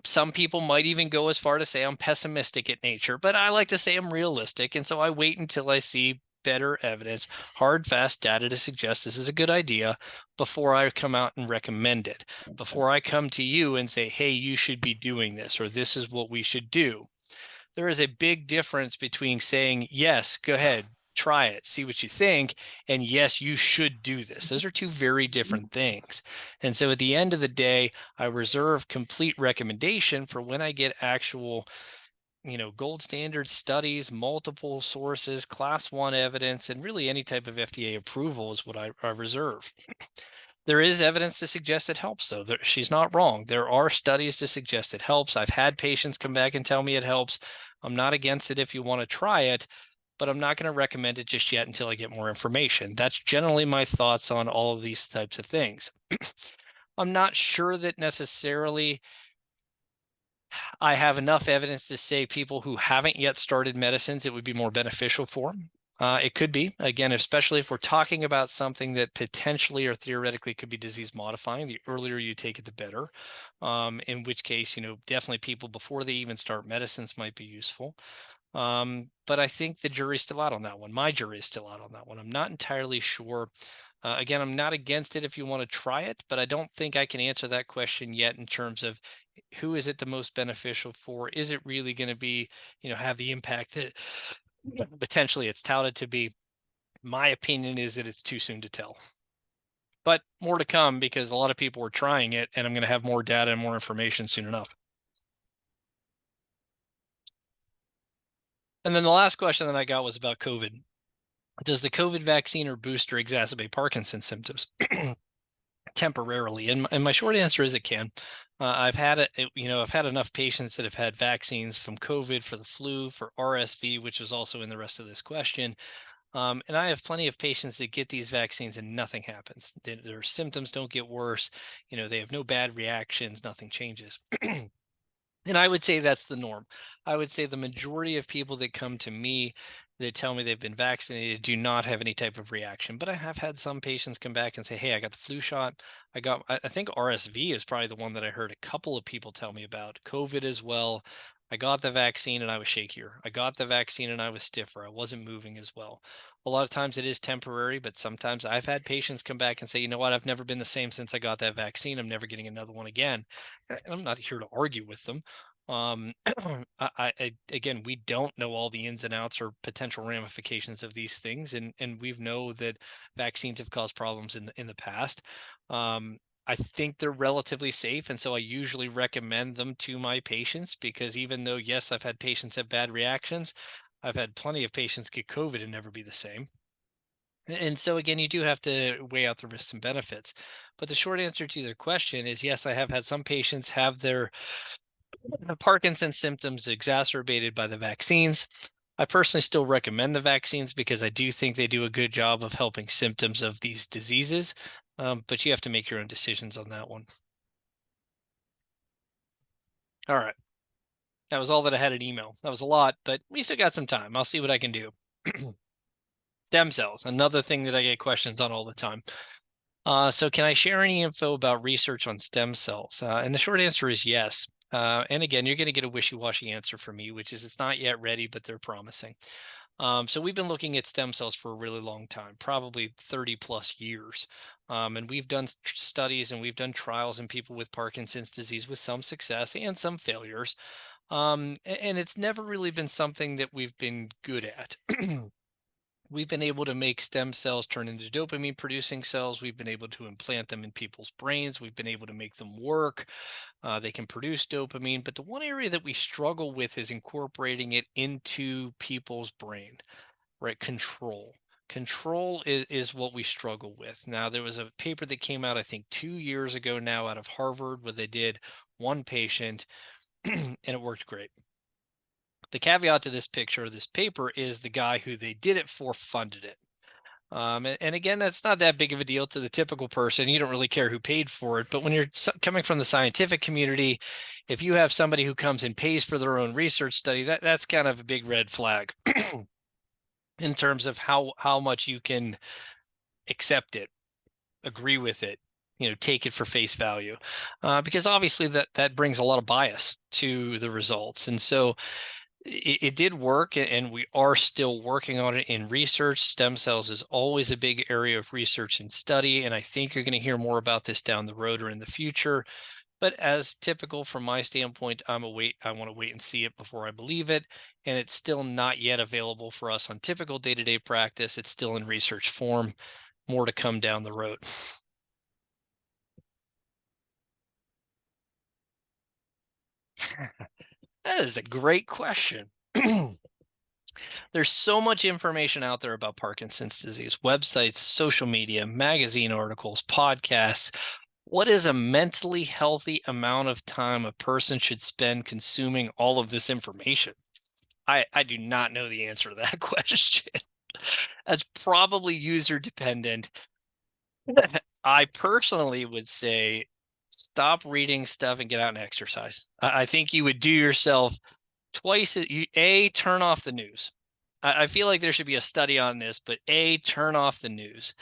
Some people might even go as far to say I'm pessimistic at nature, but I like to say I'm realistic. And so I wait until I see better evidence, hard, fast data to suggest this is a good idea before I come out and recommend it, before I come to you and say, hey, you should be doing this, or this is what we should do. There is a big difference between saying, yes, go ahead, try it, see what you think, and yes, you should do this. Those are two very different things. And so at the end of the day, I reserve complete recommendation for when I get actual, gold standard studies, multiple sources, class 1 evidence, and really any type of FDA approval is what I reserve. There is evidence to suggest it helps, though. She's not wrong. There are studies to suggest it helps. I've had patients come back and tell me it helps. I'm not against it if you want to try it, but I'm not going to recommend it just yet until I get more information. That's generally my thoughts on all of these types of things. I'm not sure that necessarily I have enough evidence to say people who haven't yet started medicines, it would be more beneficial for them. It could be, again, especially if we're talking about something that potentially or theoretically could be disease modifying. The earlier you take it, the better. In which case, definitely people before they even start medicines might be useful. But I think the jury's still out on that one. My jury is still out on that one. I'm not entirely sure. Again, I'm not against it if you want to try it, but I don't think I can answer that question yet in terms of who is it the most beneficial for? Is it really going to be, have the impact that potentially it's touted to be? My opinion is that it's too soon to tell. But more to come because a lot of people are trying it, and I'm going to have more data and more information soon enough. And then the last question that I got was about COVID. Does the COVID vaccine or booster exacerbate Parkinson's symptoms? Temporarily, and my short answer is it can. I've had I've had enough patients that have had vaccines from COVID, for the flu, for RSV, which is also in the rest of this question. And I have plenty of patients that get these vaccines and nothing happens. Their symptoms don't get worse. They have no bad reactions, nothing changes. And I would say that's the norm. I would say the majority of people that come to me that tell me they've been vaccinated do not have any type of reaction. But I have had some patients come back and say, hey, I got the flu shot. I think RSV is probably the one that I heard a couple of people tell me about. COVID as well. I got the vaccine and I was shakier. I got the vaccine and I was stiffer. I wasn't moving as well. A lot of times it is temporary, but sometimes I've had patients come back and say, you know what, I've never been the same since I got that vaccine. I'm never getting another one again. And I'm not here to argue with them. Again, we don't know all the ins and outs or potential ramifications of these things, and we know that vaccines have caused problems in the past. I think they're relatively safe, and so I usually recommend them to my patients because even though, yes, I've had patients have bad reactions, I've had plenty of patients get COVID and never be the same. And so again, you do have to weigh out the risks and benefits. But the short answer to your question is yes, I have had some patients have their Parkinson's symptoms exacerbated by the vaccines. I personally still recommend the vaccines because I do think they do a good job of helping symptoms of these diseases, but you have to make your own decisions on that one. All right. That was all that I had in email. That was a lot, but we still got some time. I'll see what I can do. Stem cells, another thing that I get questions on all the time. So can I share any info about research on stem cells? And the short answer is yes. And again, you're going to get a wishy-washy answer from me, which is it's not yet ready, but they're promising. So we've been looking at stem cells for a really long time, probably 30 plus years. And we've done studies and we've done trials in people with Parkinson's disease with some success and some failures. And it's never really been something that we've been good at. We've been able to make stem cells turn into dopamine producing cells. We've been able to implant them in people's brains. We've been able to make them work. They can produce dopamine. But the one area that we struggle with is incorporating it into people's brain, right? Control. Control is what we struggle with. Now, there was a paper that came out, I think, 2 years ago now out of Harvard where they did one patient and it worked great. The caveat to this picture, this paper, is the guy who they did it for funded it. And again, that's not that big of a deal to the typical person. You don't really care who paid for it. But when you're coming from the scientific community, if you have somebody who comes and pays for their own research study, that's kind of a big red flag in terms of how much you can accept it, agree with it, take it for face value, because obviously that brings a lot of bias to the results. And so it did work, and we are still working on it in research. Stem cells is always a big area of research and study, and I think you're going to hear more about this down the road or in the future. But as typical from my standpoint, I want to wait and see it before I believe it, and it's still not yet available for us on typical day-to-day practice. It's still in research form. More to come down the road. That is a great question. There's so much information out there about Parkinson's disease, websites, social media, magazine articles, podcasts. What is a mentally healthy amount of time a person should spend consuming all of this information? I do not know the answer to that question. That's probably user dependent. I personally would say stop reading stuff and get out and exercise. I think you would do yourself twice. Turn off the news. I feel like there should be a study on this, but turn off the news.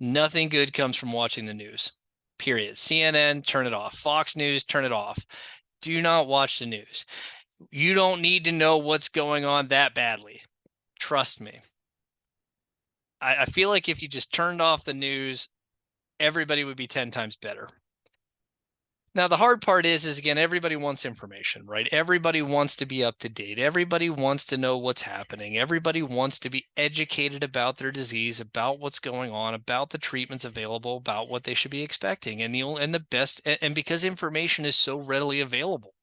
Nothing good comes from watching the news, period. CNN, turn it off. Fox News, turn it off. Do not watch the news. You don't need to know what's going on that badly. Trust me. I feel like if you just turned off the news, everybody would be 10 times better. Now, the hard part is again, everybody wants information, right? Everybody wants to be up to date. Everybody wants to know what's happening. Everybody wants to be educated about their disease, about what's going on, about the treatments available, about what they should be expecting. And because information is so readily available,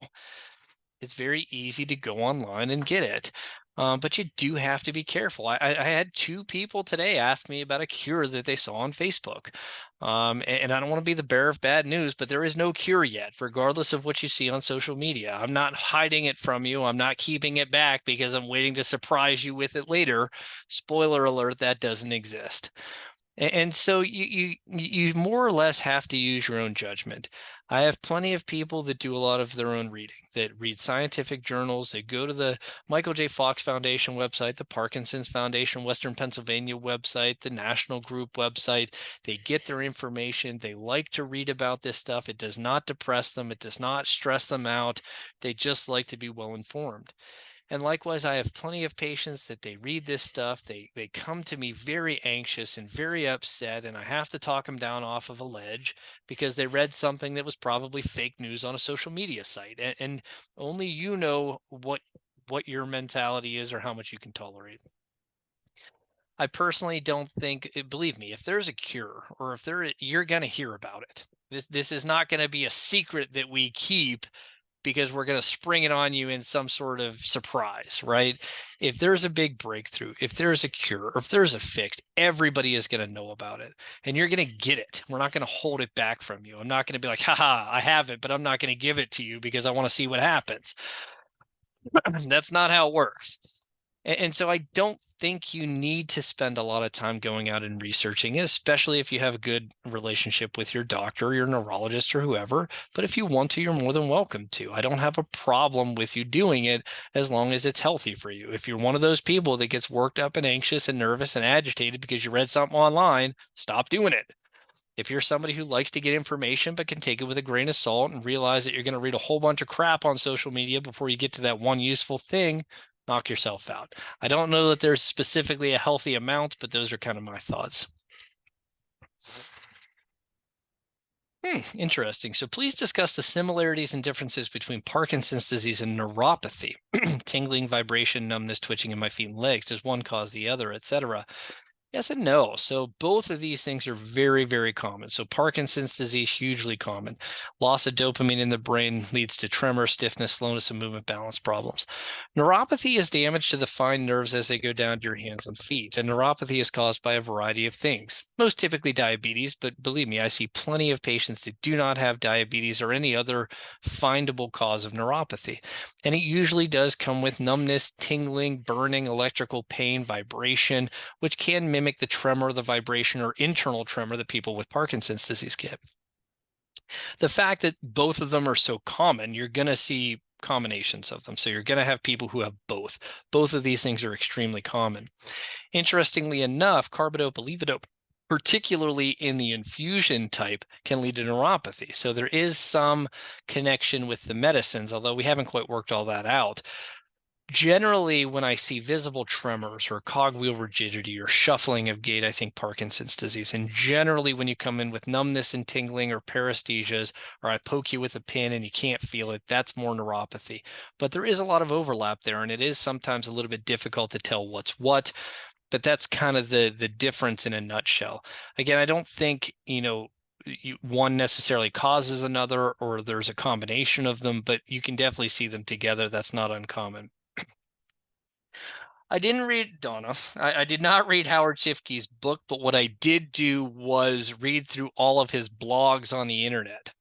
it's very easy to go online and get it. But you do have to be careful. I had 2 people today ask me about a cure that they saw on Facebook. And I don't want to be the bearer of bad news, but there is no cure yet, regardless of what you see on social media. I'm not hiding it from you. I'm not keeping it back because I'm waiting to surprise you with it later. Spoiler alert, that doesn't exist. And so you more or less have to use your own judgment. I have plenty of people that do a lot of their own reading, that read scientific journals. They go to the Michael J. Fox Foundation website, the Parkinson's Foundation Western Pennsylvania website, the National Group website. They get their information. They like to read about this stuff. It does not depress them. It does not stress them out. They just like to be well informed. And likewise, I have plenty of patients that they read this stuff. They come to me very anxious and very upset, and I have to talk them down off of a ledge because they read something that was probably fake news on a social media site. And only you know what your mentality is or how much you can tolerate. I personally don't think, believe me, if there's a cure or if you're going to hear about it. This is not going to be a secret that we keep because we're going to spring it on you in some sort of surprise, right? If there's a big breakthrough, if there's a cure, or if there's a fix, everybody is going to know about it and you're going to get it. We're not going to hold it back from you. I'm not going to be like, haha, I have it, but I'm not going to give it to you because I want to see what happens. That's not how it works. And so I don't think you need to spend a lot of time going out and researching it, especially if you have a good relationship with your doctor, your neurologist, or whoever. But if you want to, you're more than welcome to. I don't have a problem with you doing it as long as it's healthy for you. If you're one of those people that gets worked up and anxious and nervous and agitated because you read something online, stop doing it. If you're somebody who likes to get information but can take it with a grain of salt and realize that you're going to read a whole bunch of crap on social media before you get to that one useful thing, knock yourself out. I don't know that there's specifically a healthy amount, but those are kind of my thoughts. Interesting. So please discuss the similarities and differences between Parkinson's disease and neuropathy. Tingling, vibration, numbness, twitching in my feet and legs. Does one cause the other, etc.? Yes and no. So both of these things are very, very common. So Parkinson's disease, hugely common. Loss of dopamine in the brain leads to tremor, stiffness, slowness of movement, balance problems. Neuropathy is damage to the fine nerves as they go down to your hands and feet. And neuropathy is caused by a variety of things, most typically diabetes. But believe me, I see plenty of patients that do not have diabetes or any other findable cause of neuropathy. And it usually does come with numbness, tingling, burning, electrical pain, vibration, which can mimic the tremor, the vibration, or internal tremor that people with Parkinson's disease get. The fact that both of them are so common, you're going to see combinations of them. So you're going to have people who have both. Both of these things are extremely common. Interestingly enough, carbidopa, levodopa, particularly in the infusion type, can lead to neuropathy. So there is some connection with the medicines, although we haven't quite worked all that out. Generally, when I see visible tremors or cogwheel rigidity or shuffling of gait, I think Parkinson's disease. And generally, when you come in with numbness and tingling or paresthesias, or I poke you with a pin and you can't feel it, that's more neuropathy. But there is a lot of overlap there, and it is sometimes a little bit difficult to tell what's what. But that's kind of the difference in a nutshell. Again, I don't think, one necessarily causes another, or there's a combination of them, but you can definitely see them together. That's not uncommon. I didn't read Donna. I did not read Howard Schiffke's book, but what I did do was read through all of his blogs on the internet.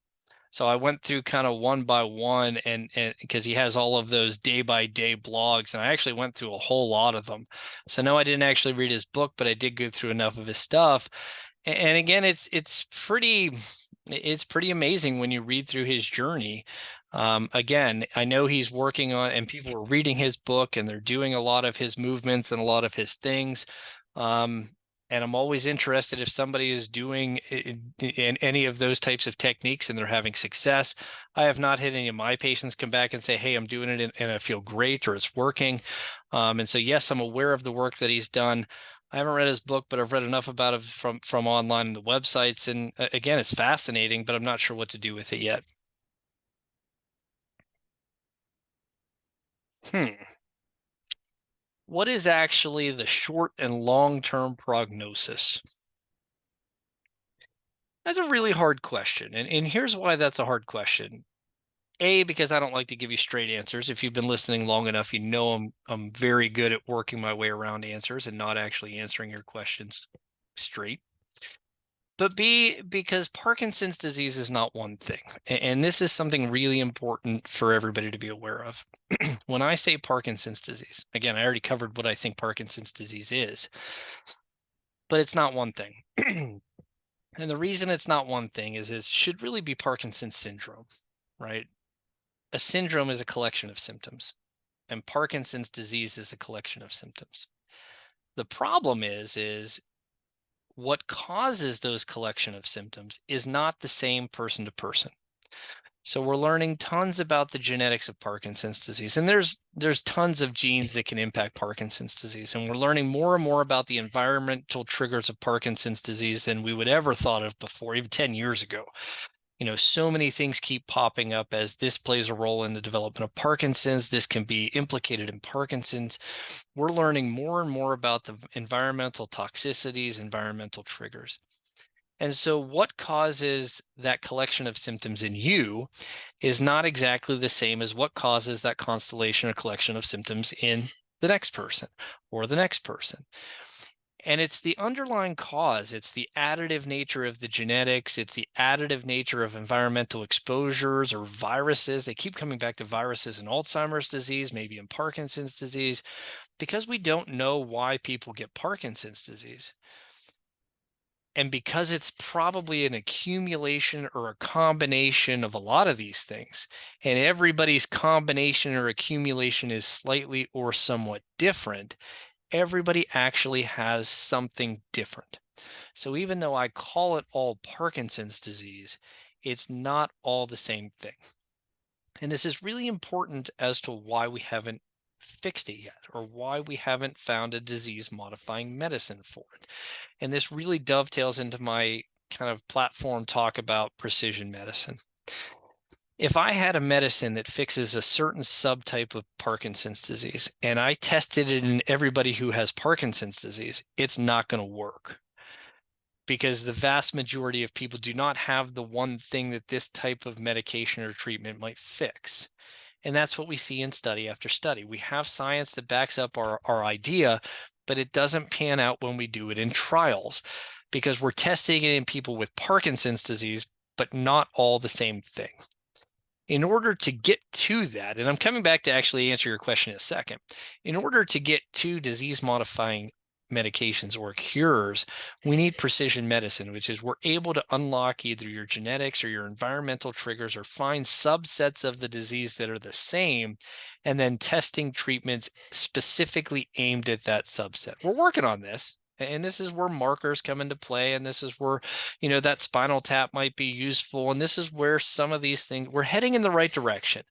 So I went through kind of one by one, and because he has all of those day by day blogs, and I actually went through a whole lot of them. So no, I didn't actually read his book, but I did go through enough of his stuff. And again, it's pretty amazing when you read through his journey. Again, I know he's working on, and people are reading his book and they're doing a lot of his movements and a lot of his things. And I'm always interested if somebody is doing in any of those types of techniques and they're having success. I have not had any of my patients come back and say, hey, I'm doing it and I feel great, or it's working. And so, yes, I'm aware of the work that he's done. I haven't read his book, but I've read enough about it from online and the websites. And again, it's fascinating, but I'm not sure what to do with it yet. What is actually the short and long-term prognosis? That's a really hard question. And here's why that's a hard question. A, because I don't like to give you straight answers. If you've been listening long enough, you know I'm very good at working my way around answers and not actually answering your questions straight. But B, because Parkinson's disease is not one thing. And this is something really important for everybody to be aware of. When I say Parkinson's disease, again, I already covered what I think Parkinson's disease is, but it's not one thing. And the reason it's not one thing is it should really be Parkinson's syndrome, right? A syndrome is a collection of symptoms, and Parkinson's disease is a collection of symptoms. The problem is what causes those collection of symptoms is not the same person to person. So we're learning tons about the genetics of Parkinson's disease, and there's tons of genes that can impact Parkinson's disease, and we're learning more and more about the environmental triggers of Parkinson's disease than we would ever thought of before, even 10 years ago. So many things keep popping up as this plays a role in the development of Parkinson's. This can be implicated in Parkinson's. We're learning more and more about the environmental toxicities, environmental triggers. And so what causes that collection of symptoms in you is not exactly the same as what causes that constellation or collection of symptoms in the next person or the next person. And it's the underlying cause. It's the additive nature of the genetics. It's the additive nature of environmental exposures or viruses. They keep coming back to viruses in Alzheimer's disease, maybe in Parkinson's disease. because we don't know why people get Parkinson's disease, and because it's probably an accumulation or a combination of a lot of these things, and everybody's combination or accumulation is slightly or somewhat different, everybody actually has something different. So even though I call it all Parkinson's disease, it's not all the same thing. And this is really important as to why we haven't fixed it yet, or why we haven't found a disease modifying medicine for it. And this really dovetails into my kind of platform talk about precision medicine. If I had a medicine that fixes a certain subtype of Parkinson's disease and I tested it in everybody who has Parkinson's disease, it's not going to work, because the vast majority of people do not have the one thing that this type of medication or treatment might fix. And that's what we see in study after study. We have science that backs up our idea, but it doesn't pan out when we do it in trials, because we're testing it in people with Parkinson's disease, but not all the same thing. In order to get to that, and I'm coming back to actually answer your question in a second, in order to get to disease modifying medications or cures, we need precision medicine, which is we're able to unlock either your genetics or your environmental triggers, or find subsets of the disease that are the same, and then testing treatments specifically aimed at that subset. We're working on this, and this is where markers come into play, and this is where, you know, that spinal tap might be useful, and this is where some of these things, we're heading in the right direction.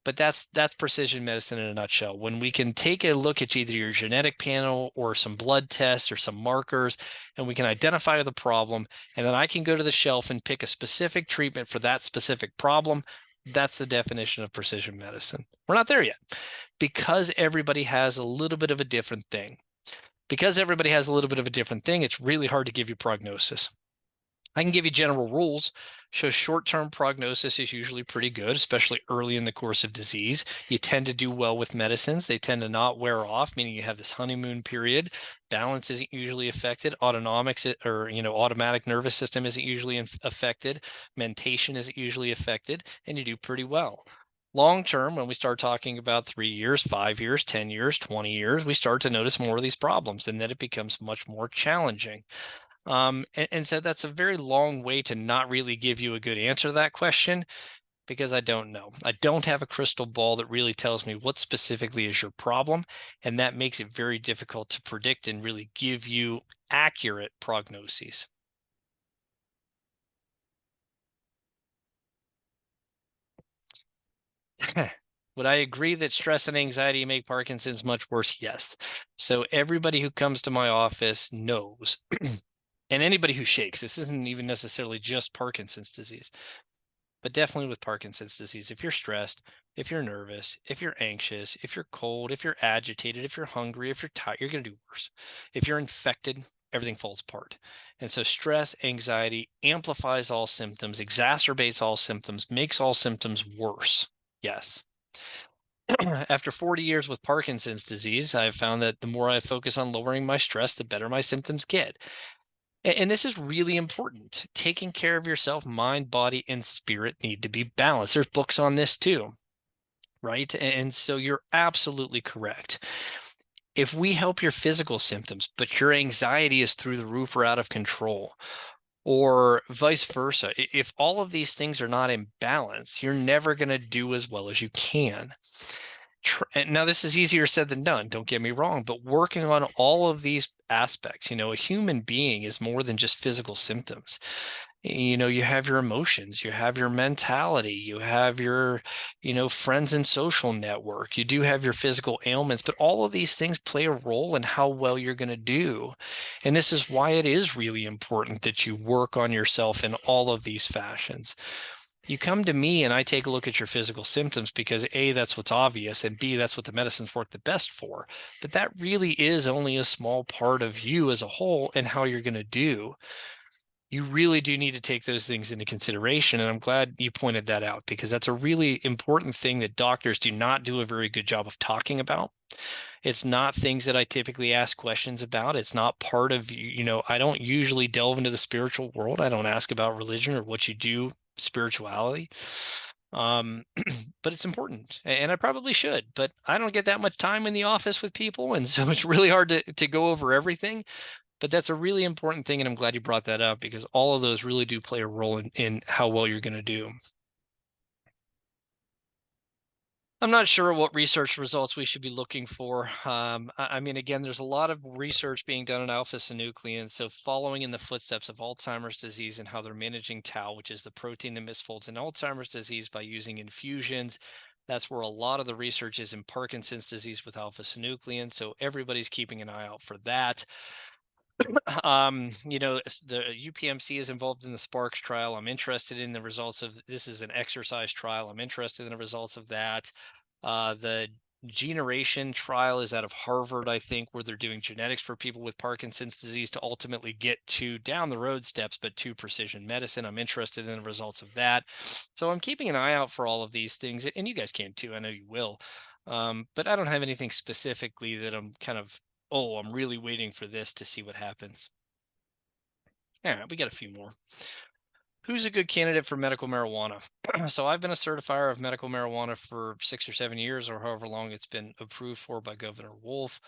But that's precision medicine in a nutshell. When we can take a look at either your genetic panel or some blood tests or some markers, and we can identify the problem, and then I can go to the shelf and pick a specific treatment for that specific problem, that's the definition of precision medicine. We're not there yet, because everybody has a little bit of a different thing. Because everybody has a little bit of a different thing, it's really hard to give you prognosis. I can give you general rules. So short-term prognosis is usually pretty good, especially early in the course of disease. You tend to do well with medicines. They tend to not wear off, meaning you have this honeymoon period. Balance isn't usually affected. Autonomics, or automatic nervous system isn't usually affected. Mentation isn't usually affected, and you do pretty well. Long term, when we start talking about 3 years, 5 years, 10 years, 20 years, we start to notice more of these problems, and then it becomes much more challenging. And so that's a very long way to not really give you a good answer to that question, because I don't know. I don't have a crystal ball that really tells me what specifically is your problem, and that makes it very difficult to predict and really give you accurate prognoses. Would I agree that stress and anxiety make Parkinson's much worse? Yes. So everybody who comes to my office knows, and anybody who shakes, this isn't even necessarily just Parkinson's disease, but definitely with Parkinson's disease, if you're stressed, if you're nervous, if you're anxious, if you're cold, if you're agitated, if you're hungry, if you're tired, you're going to do worse. If you're infected, everything falls apart. And so stress, anxiety amplifies all symptoms, exacerbates all symptoms, makes all symptoms worse. Yes. After 40 years with Parkinson's disease, I've found that the more I focus on lowering my stress, the better my symptoms get. And this is really important. Taking care of yourself, mind, body, and spirit need to be balanced. There's books on this too, right? And so you're absolutely correct. If we help your physical symptoms, but your anxiety is through the roof or out of control, or vice versa, if all of these things are not in balance, you're never going to do as well as you can. Now, this is easier said than done, don't get me wrong, but working on all of these aspects, a human being is more than just physical symptoms. You have your emotions, you have your mentality, you have your, friends and social network, you do have your physical ailments, but all of these things play a role in how well you're going to do. And this is why it is really important that you work on yourself in all of these fashions. You come to me and I take a look at your physical symptoms because A, that's what's obvious, and B, that's what the medicines work the best for. But that really is only a small part of you as a whole and how you're going to do. You really do need to take those things into consideration. And I'm glad you pointed that out, because that's a really important thing that doctors do not do a very good job of talking about. It's not things that I typically ask questions about. It's not part of, I don't usually delve into the spiritual world. I don't ask about religion or what you do, spirituality. But it's important, and I probably should, but I don't get that much time in the office with people, and so it's really hard to go over everything. But that's a really important thing, and I'm glad you brought that up, because all of those really do play a role in how well you're going to do. I'm not sure what research results we should be looking for. I mean, again, there's a lot of research being done on alpha-synuclein. So following in the footsteps of Alzheimer's disease and how they're managing tau, which is the protein that misfolds in Alzheimer's disease, by using infusions. That's where a lot of the research is in Parkinson's disease with alpha-synuclein. So everybody's keeping an eye out for that. The UPMC is involved in the Sparks trial. I'm interested in the results of this. Is an exercise trial. I'm interested in the results of that. The Generation trial is out of Harvard, I think, where they're doing genetics for people with Parkinson's disease to ultimately get to down the road steps, but to precision medicine. I'm interested in the results of that. So I'm keeping an eye out for all of these things, and you guys can too. I know you will. But I don't have anything specifically that I'm kind of, oh, I'm really waiting for this to see what happens. All right, we got a few more. Who's a good candidate for medical marijuana? So I've been a certifier of medical marijuana for 6 or 7 years, or however long it's been approved for by Governor Wolf.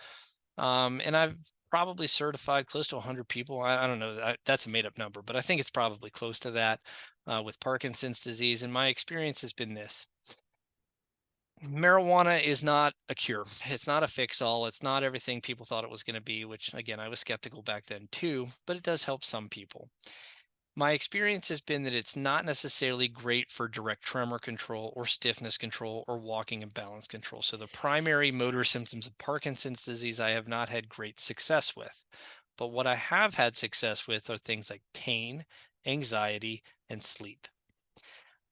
And I've probably certified close to 100 people. I don't know. That's a made up number, but I think it's probably close to that with Parkinson's disease. And my experience has been this. Marijuana is not a cure. It's not a fix-all. It's not everything people thought it was going to be, which, again, I was skeptical back then too, but it does help some people. My experience has been that it's not necessarily great for direct tremor control or stiffness control or walking and balance control. So the primary motor symptoms of Parkinson's disease, I have not had great success with. But what I have had success with are things like pain, anxiety, and sleep.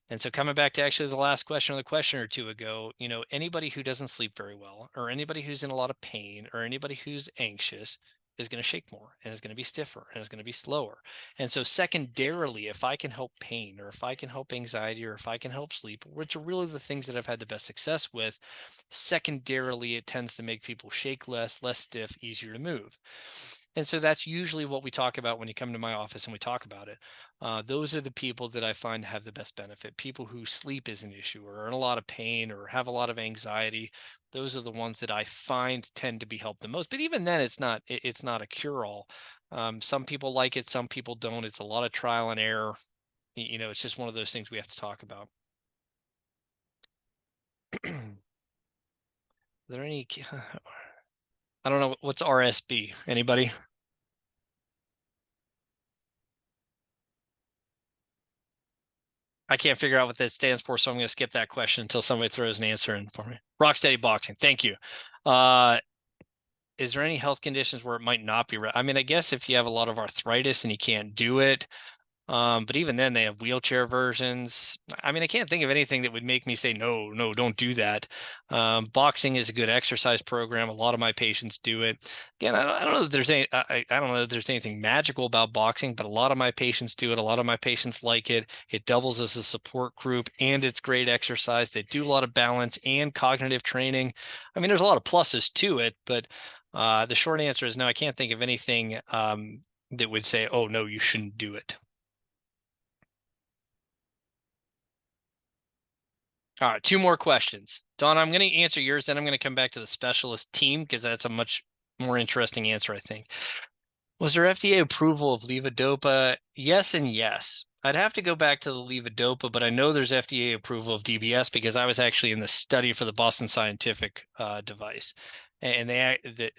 And so coming back to actually the last question or the question or two ago, anybody who doesn't sleep very well, or anybody who's in a lot of pain, or anybody who's anxious is going to shake more, and is going to be stiffer, and is going to be slower. And so secondarily, if I can help pain, or if I can help anxiety, or if I can help sleep, which are really the things that I've had the best success with, secondarily, it tends to make people shake less stiff, easier to move. And so that's usually what we talk about when you come to my office and we talk about it. Those are the people that I find have the best benefit. People who sleep is an issue, or are in a lot of pain, or have a lot of anxiety. Those are the ones that I find tend to be helped the most. But even then, it's not a cure-all. Some people like it, some people don't. It's a lot of trial and error. It's just one of those things we have to talk about. Are there any? I don't know what's RSB. Anybody? I can't figure out what that stands for, so I'm going to skip that question until somebody throws an answer in for me. Rocksteady Boxing. Thank you. Is there any health conditions where it might not be? I mean, I guess if you have a lot of arthritis and you can't do it, but even then they have wheelchair versions. I mean, I can't think of anything that would make me say, no, don't do that. Boxing is a good exercise program. A lot of my patients do it. Again, I don't know that there's any, I don't know that there's anything magical about boxing, but a lot of my patients do it. A lot of my patients like it. It doubles as a support group, and it's great exercise. They do a lot of balance and cognitive training. I mean, there's a lot of pluses to it, but the short answer is no, I can't think of anything that would say, oh, no, you shouldn't do it. All right, 2 more questions. Don, I'm going to answer yours, then I'm going to come back to the specialist team, because that's a much more interesting answer, I think. Was there FDA approval of levodopa? Yes and yes. I'd have to go back to the levodopa, but I know there's FDA approval of DBS because I was actually in the study for the Boston Scientific device. And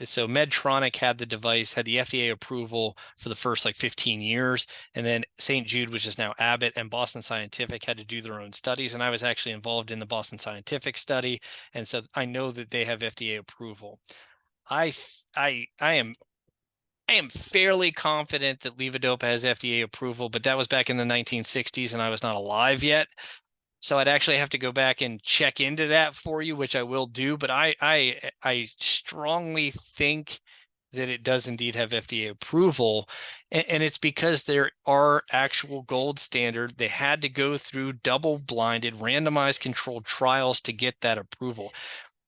so Medtronic had the device, had the FDA approval for the first 15 years. And then St. Jude, which is now Abbott, and Boston Scientific had to do their own studies. And I was actually involved in the Boston Scientific study. And so I know that they have FDA approval. I am fairly confident that levodopa has FDA approval, but that was back in the 1960s and I was not alive yet. So I'd actually have to go back and check into that for you, which I will do. But I strongly think that it does indeed have FDA approval. And it's because there are actual gold standard. They had to go through double-blinded, randomized controlled trials to get that approval.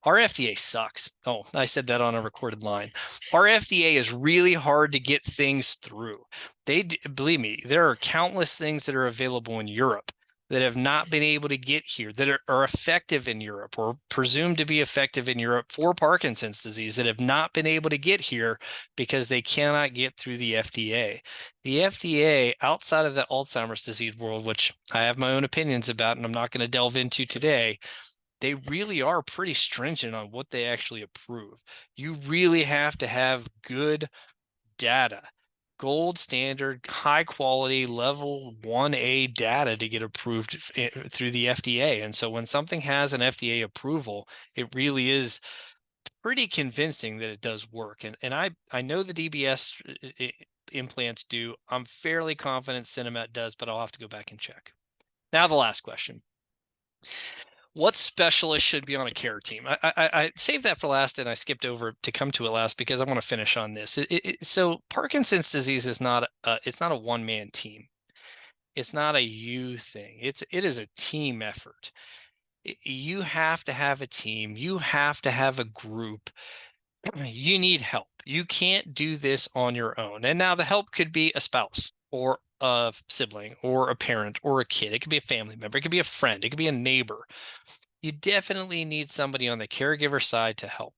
Our FDA sucks. Oh, I said that on a recorded line. Our FDA is really hard to get things through. Believe me, there are countless things that are available in Europe that have not been able to get here, that are effective in Europe or presumed to be effective in Europe for Parkinson's disease, that have not been able to get here because they cannot get through the FDA. The FDA, outside of the Alzheimer's disease world, which I have my own opinions about and I'm not going to delve into today, they really are pretty stringent on what they actually approve. You really have to have good data, gold standard, high quality, level 1A data to get approved through the FDA. And so when something has an FDA approval, it really is pretty convincing that it does work. And I know the DBS implants do. I'm fairly confident Cinemet does, but I'll have to go back and check. Now the last question. What specialist should be on a care team? I saved that for last and I skipped over to come to it last because I want to finish on this. So Parkinson's disease is not it's not a one-man team. It's not a you thing. It is a team effort. You have to have a team. You have to have a group. You need help. You can't do this on your own. And now the help could be a spouse or a sibling or a parent or a kid. It could be a family member. It could be a friend. It could be a neighbor. You definitely need somebody on the caregiver side to help.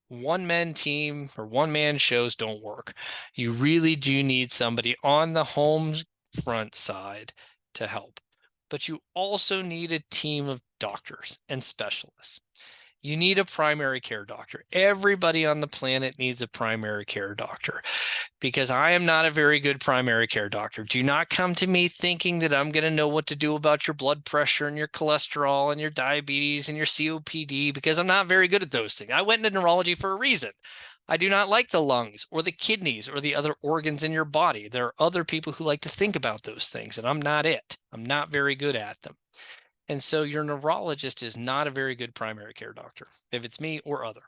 One-man team or one-man shows don't work. You really do need somebody on the home front side to help. But you also need a team of doctors and specialists. You need a primary care doctor. Everybody on the planet needs a primary care doctor because I am not a very good primary care doctor. Do not come to me thinking that I'm going to know what to do about your blood pressure and your cholesterol and your diabetes and your COPD because I'm not very good at those things. I went into neurology for a reason. I do not like the lungs or the kidneys or the other organs in your body. There are other people who like to think about those things, and I'm not it. I'm not very good at them. And so your neurologist is not a very good primary care doctor, if it's me or other.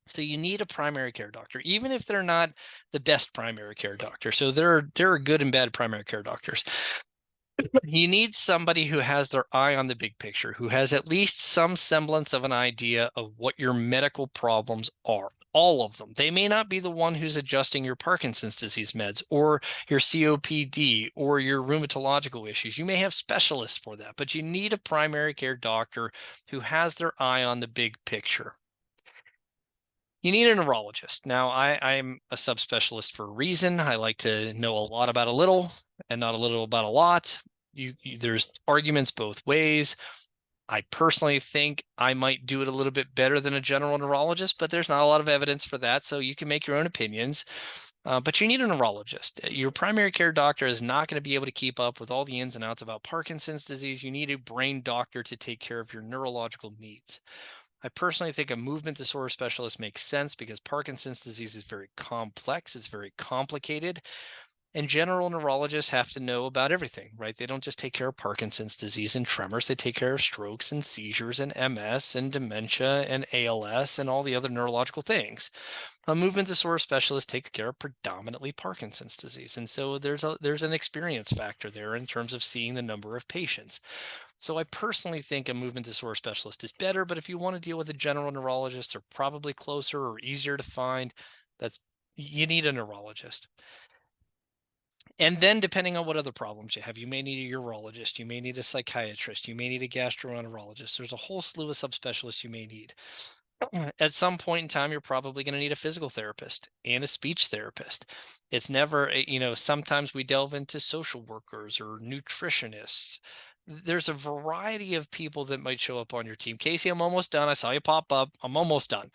So you need a primary care doctor, even if they're not the best primary care doctor. So there are good and bad primary care doctors. You need somebody who has their eye on the big picture, who has at least some semblance of an idea of what your medical problems are. All of them. They may not be the one who's adjusting your Parkinson's disease meds or your COPD or your rheumatological issues. You may have specialists for that, but you need a primary care doctor who has their eye on the big picture. You need a neurologist. Now, I'm a subspecialist for a reason. I like to know a lot about a little and not a little about a lot. There's arguments both ways. I personally think I might do it a little bit better than a general neurologist, but there's not a lot of evidence for that. So you can make your own opinions, but you need a neurologist. Your primary care doctor is not going to be able to keep up with all the ins and outs about Parkinson's disease. You need a brain doctor to take care of your neurological needs. I personally think a movement disorder specialist makes sense because Parkinson's disease is very complex. It's very complicated. And general neurologists have to know about everything, right? They don't just take care of Parkinson's disease and tremors. They take care of strokes and seizures and MS and dementia and ALS and all the other neurological things. A movement disorder specialist takes care of predominantly Parkinson's disease. And so there's an experience factor there in terms of seeing the number of patients. So I personally think a movement disorder specialist is better, but if you want to deal with a general neurologist, they're probably closer or easier to find. You need a neurologist. And then depending on what other problems you have, you may need a urologist, you may need a psychiatrist, you may need a gastroenterologist. There's a whole slew of subspecialists you may need. At some point in time, you're probably going to need a physical therapist and a speech therapist. It's never, sometimes we delve into social workers or nutritionists. There's a variety of people that might show up on your team. Casey, I'm almost done. I saw you pop up. I'm almost done.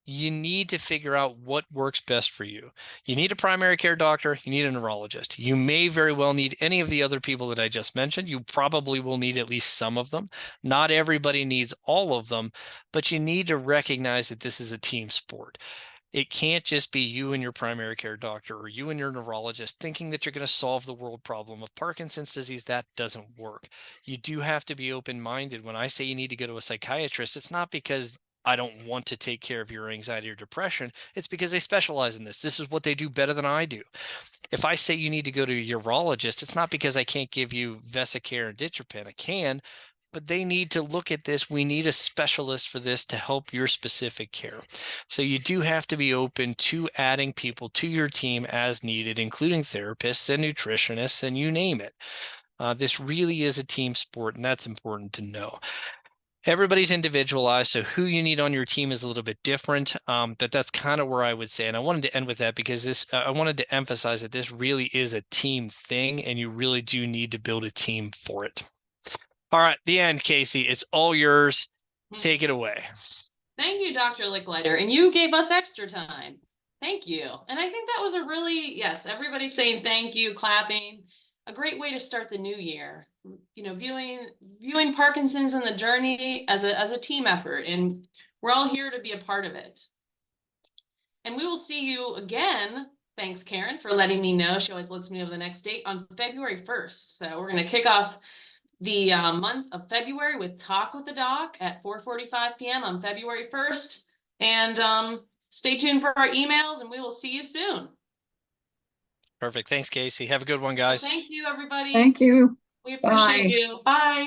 You need to figure out what works best for you. You need a primary care doctor. You need a neurologist. You may very well need any of the other people that I just mentioned. You probably will need at least some of them. Not everybody needs all of them, but you need to recognize that this is a team sport. It can't just be you and your primary care doctor or you and your neurologist thinking that you're going to solve the world problem of Parkinson's disease. That doesn't work. You do have to be open-minded. When I say you need to go to a psychiatrist, it's not because I don't want to take care of your anxiety or depression. It's because they specialize in this. This is what they do better than I do. If I say you need to go to a urologist, it's not because I can't give you Vesicare and Ditropan. I can, but they need to look at this. We need a specialist for this to help your specific care. So you do have to be open to adding people to your team as needed, including therapists and nutritionists, and you name it. This really is a team sport, and that's important to know. Everybody's individualized, so who you need on your team is a little bit different, but that's kind of where I would say, and I wanted to end with that because this, I wanted to emphasize that this really is a team thing, and you really do need to build a team for it. All right, the end, Casey. It's all yours. Take it away. Thank you, Dr. Leichliter, and you gave us extra time. Thank you. And I think that was a really, yes, everybody saying thank you, clapping, a great way to start the new year. You know, viewing Parkinson's and the journey as a team effort, and we're all here to be a part of it. And we will see you again. Thanks, Karen, for letting me know. She always lets me know the next date on February 1st. So we're going to kick off the month of February with Talk with the Doc at 4:45 p.m. on February 1st. And stay tuned for our emails, and we will see you soon. Perfect. Thanks, Casey. Have a good one, guys. Well, thank you, everybody. Thank you. We appreciate you. Bye.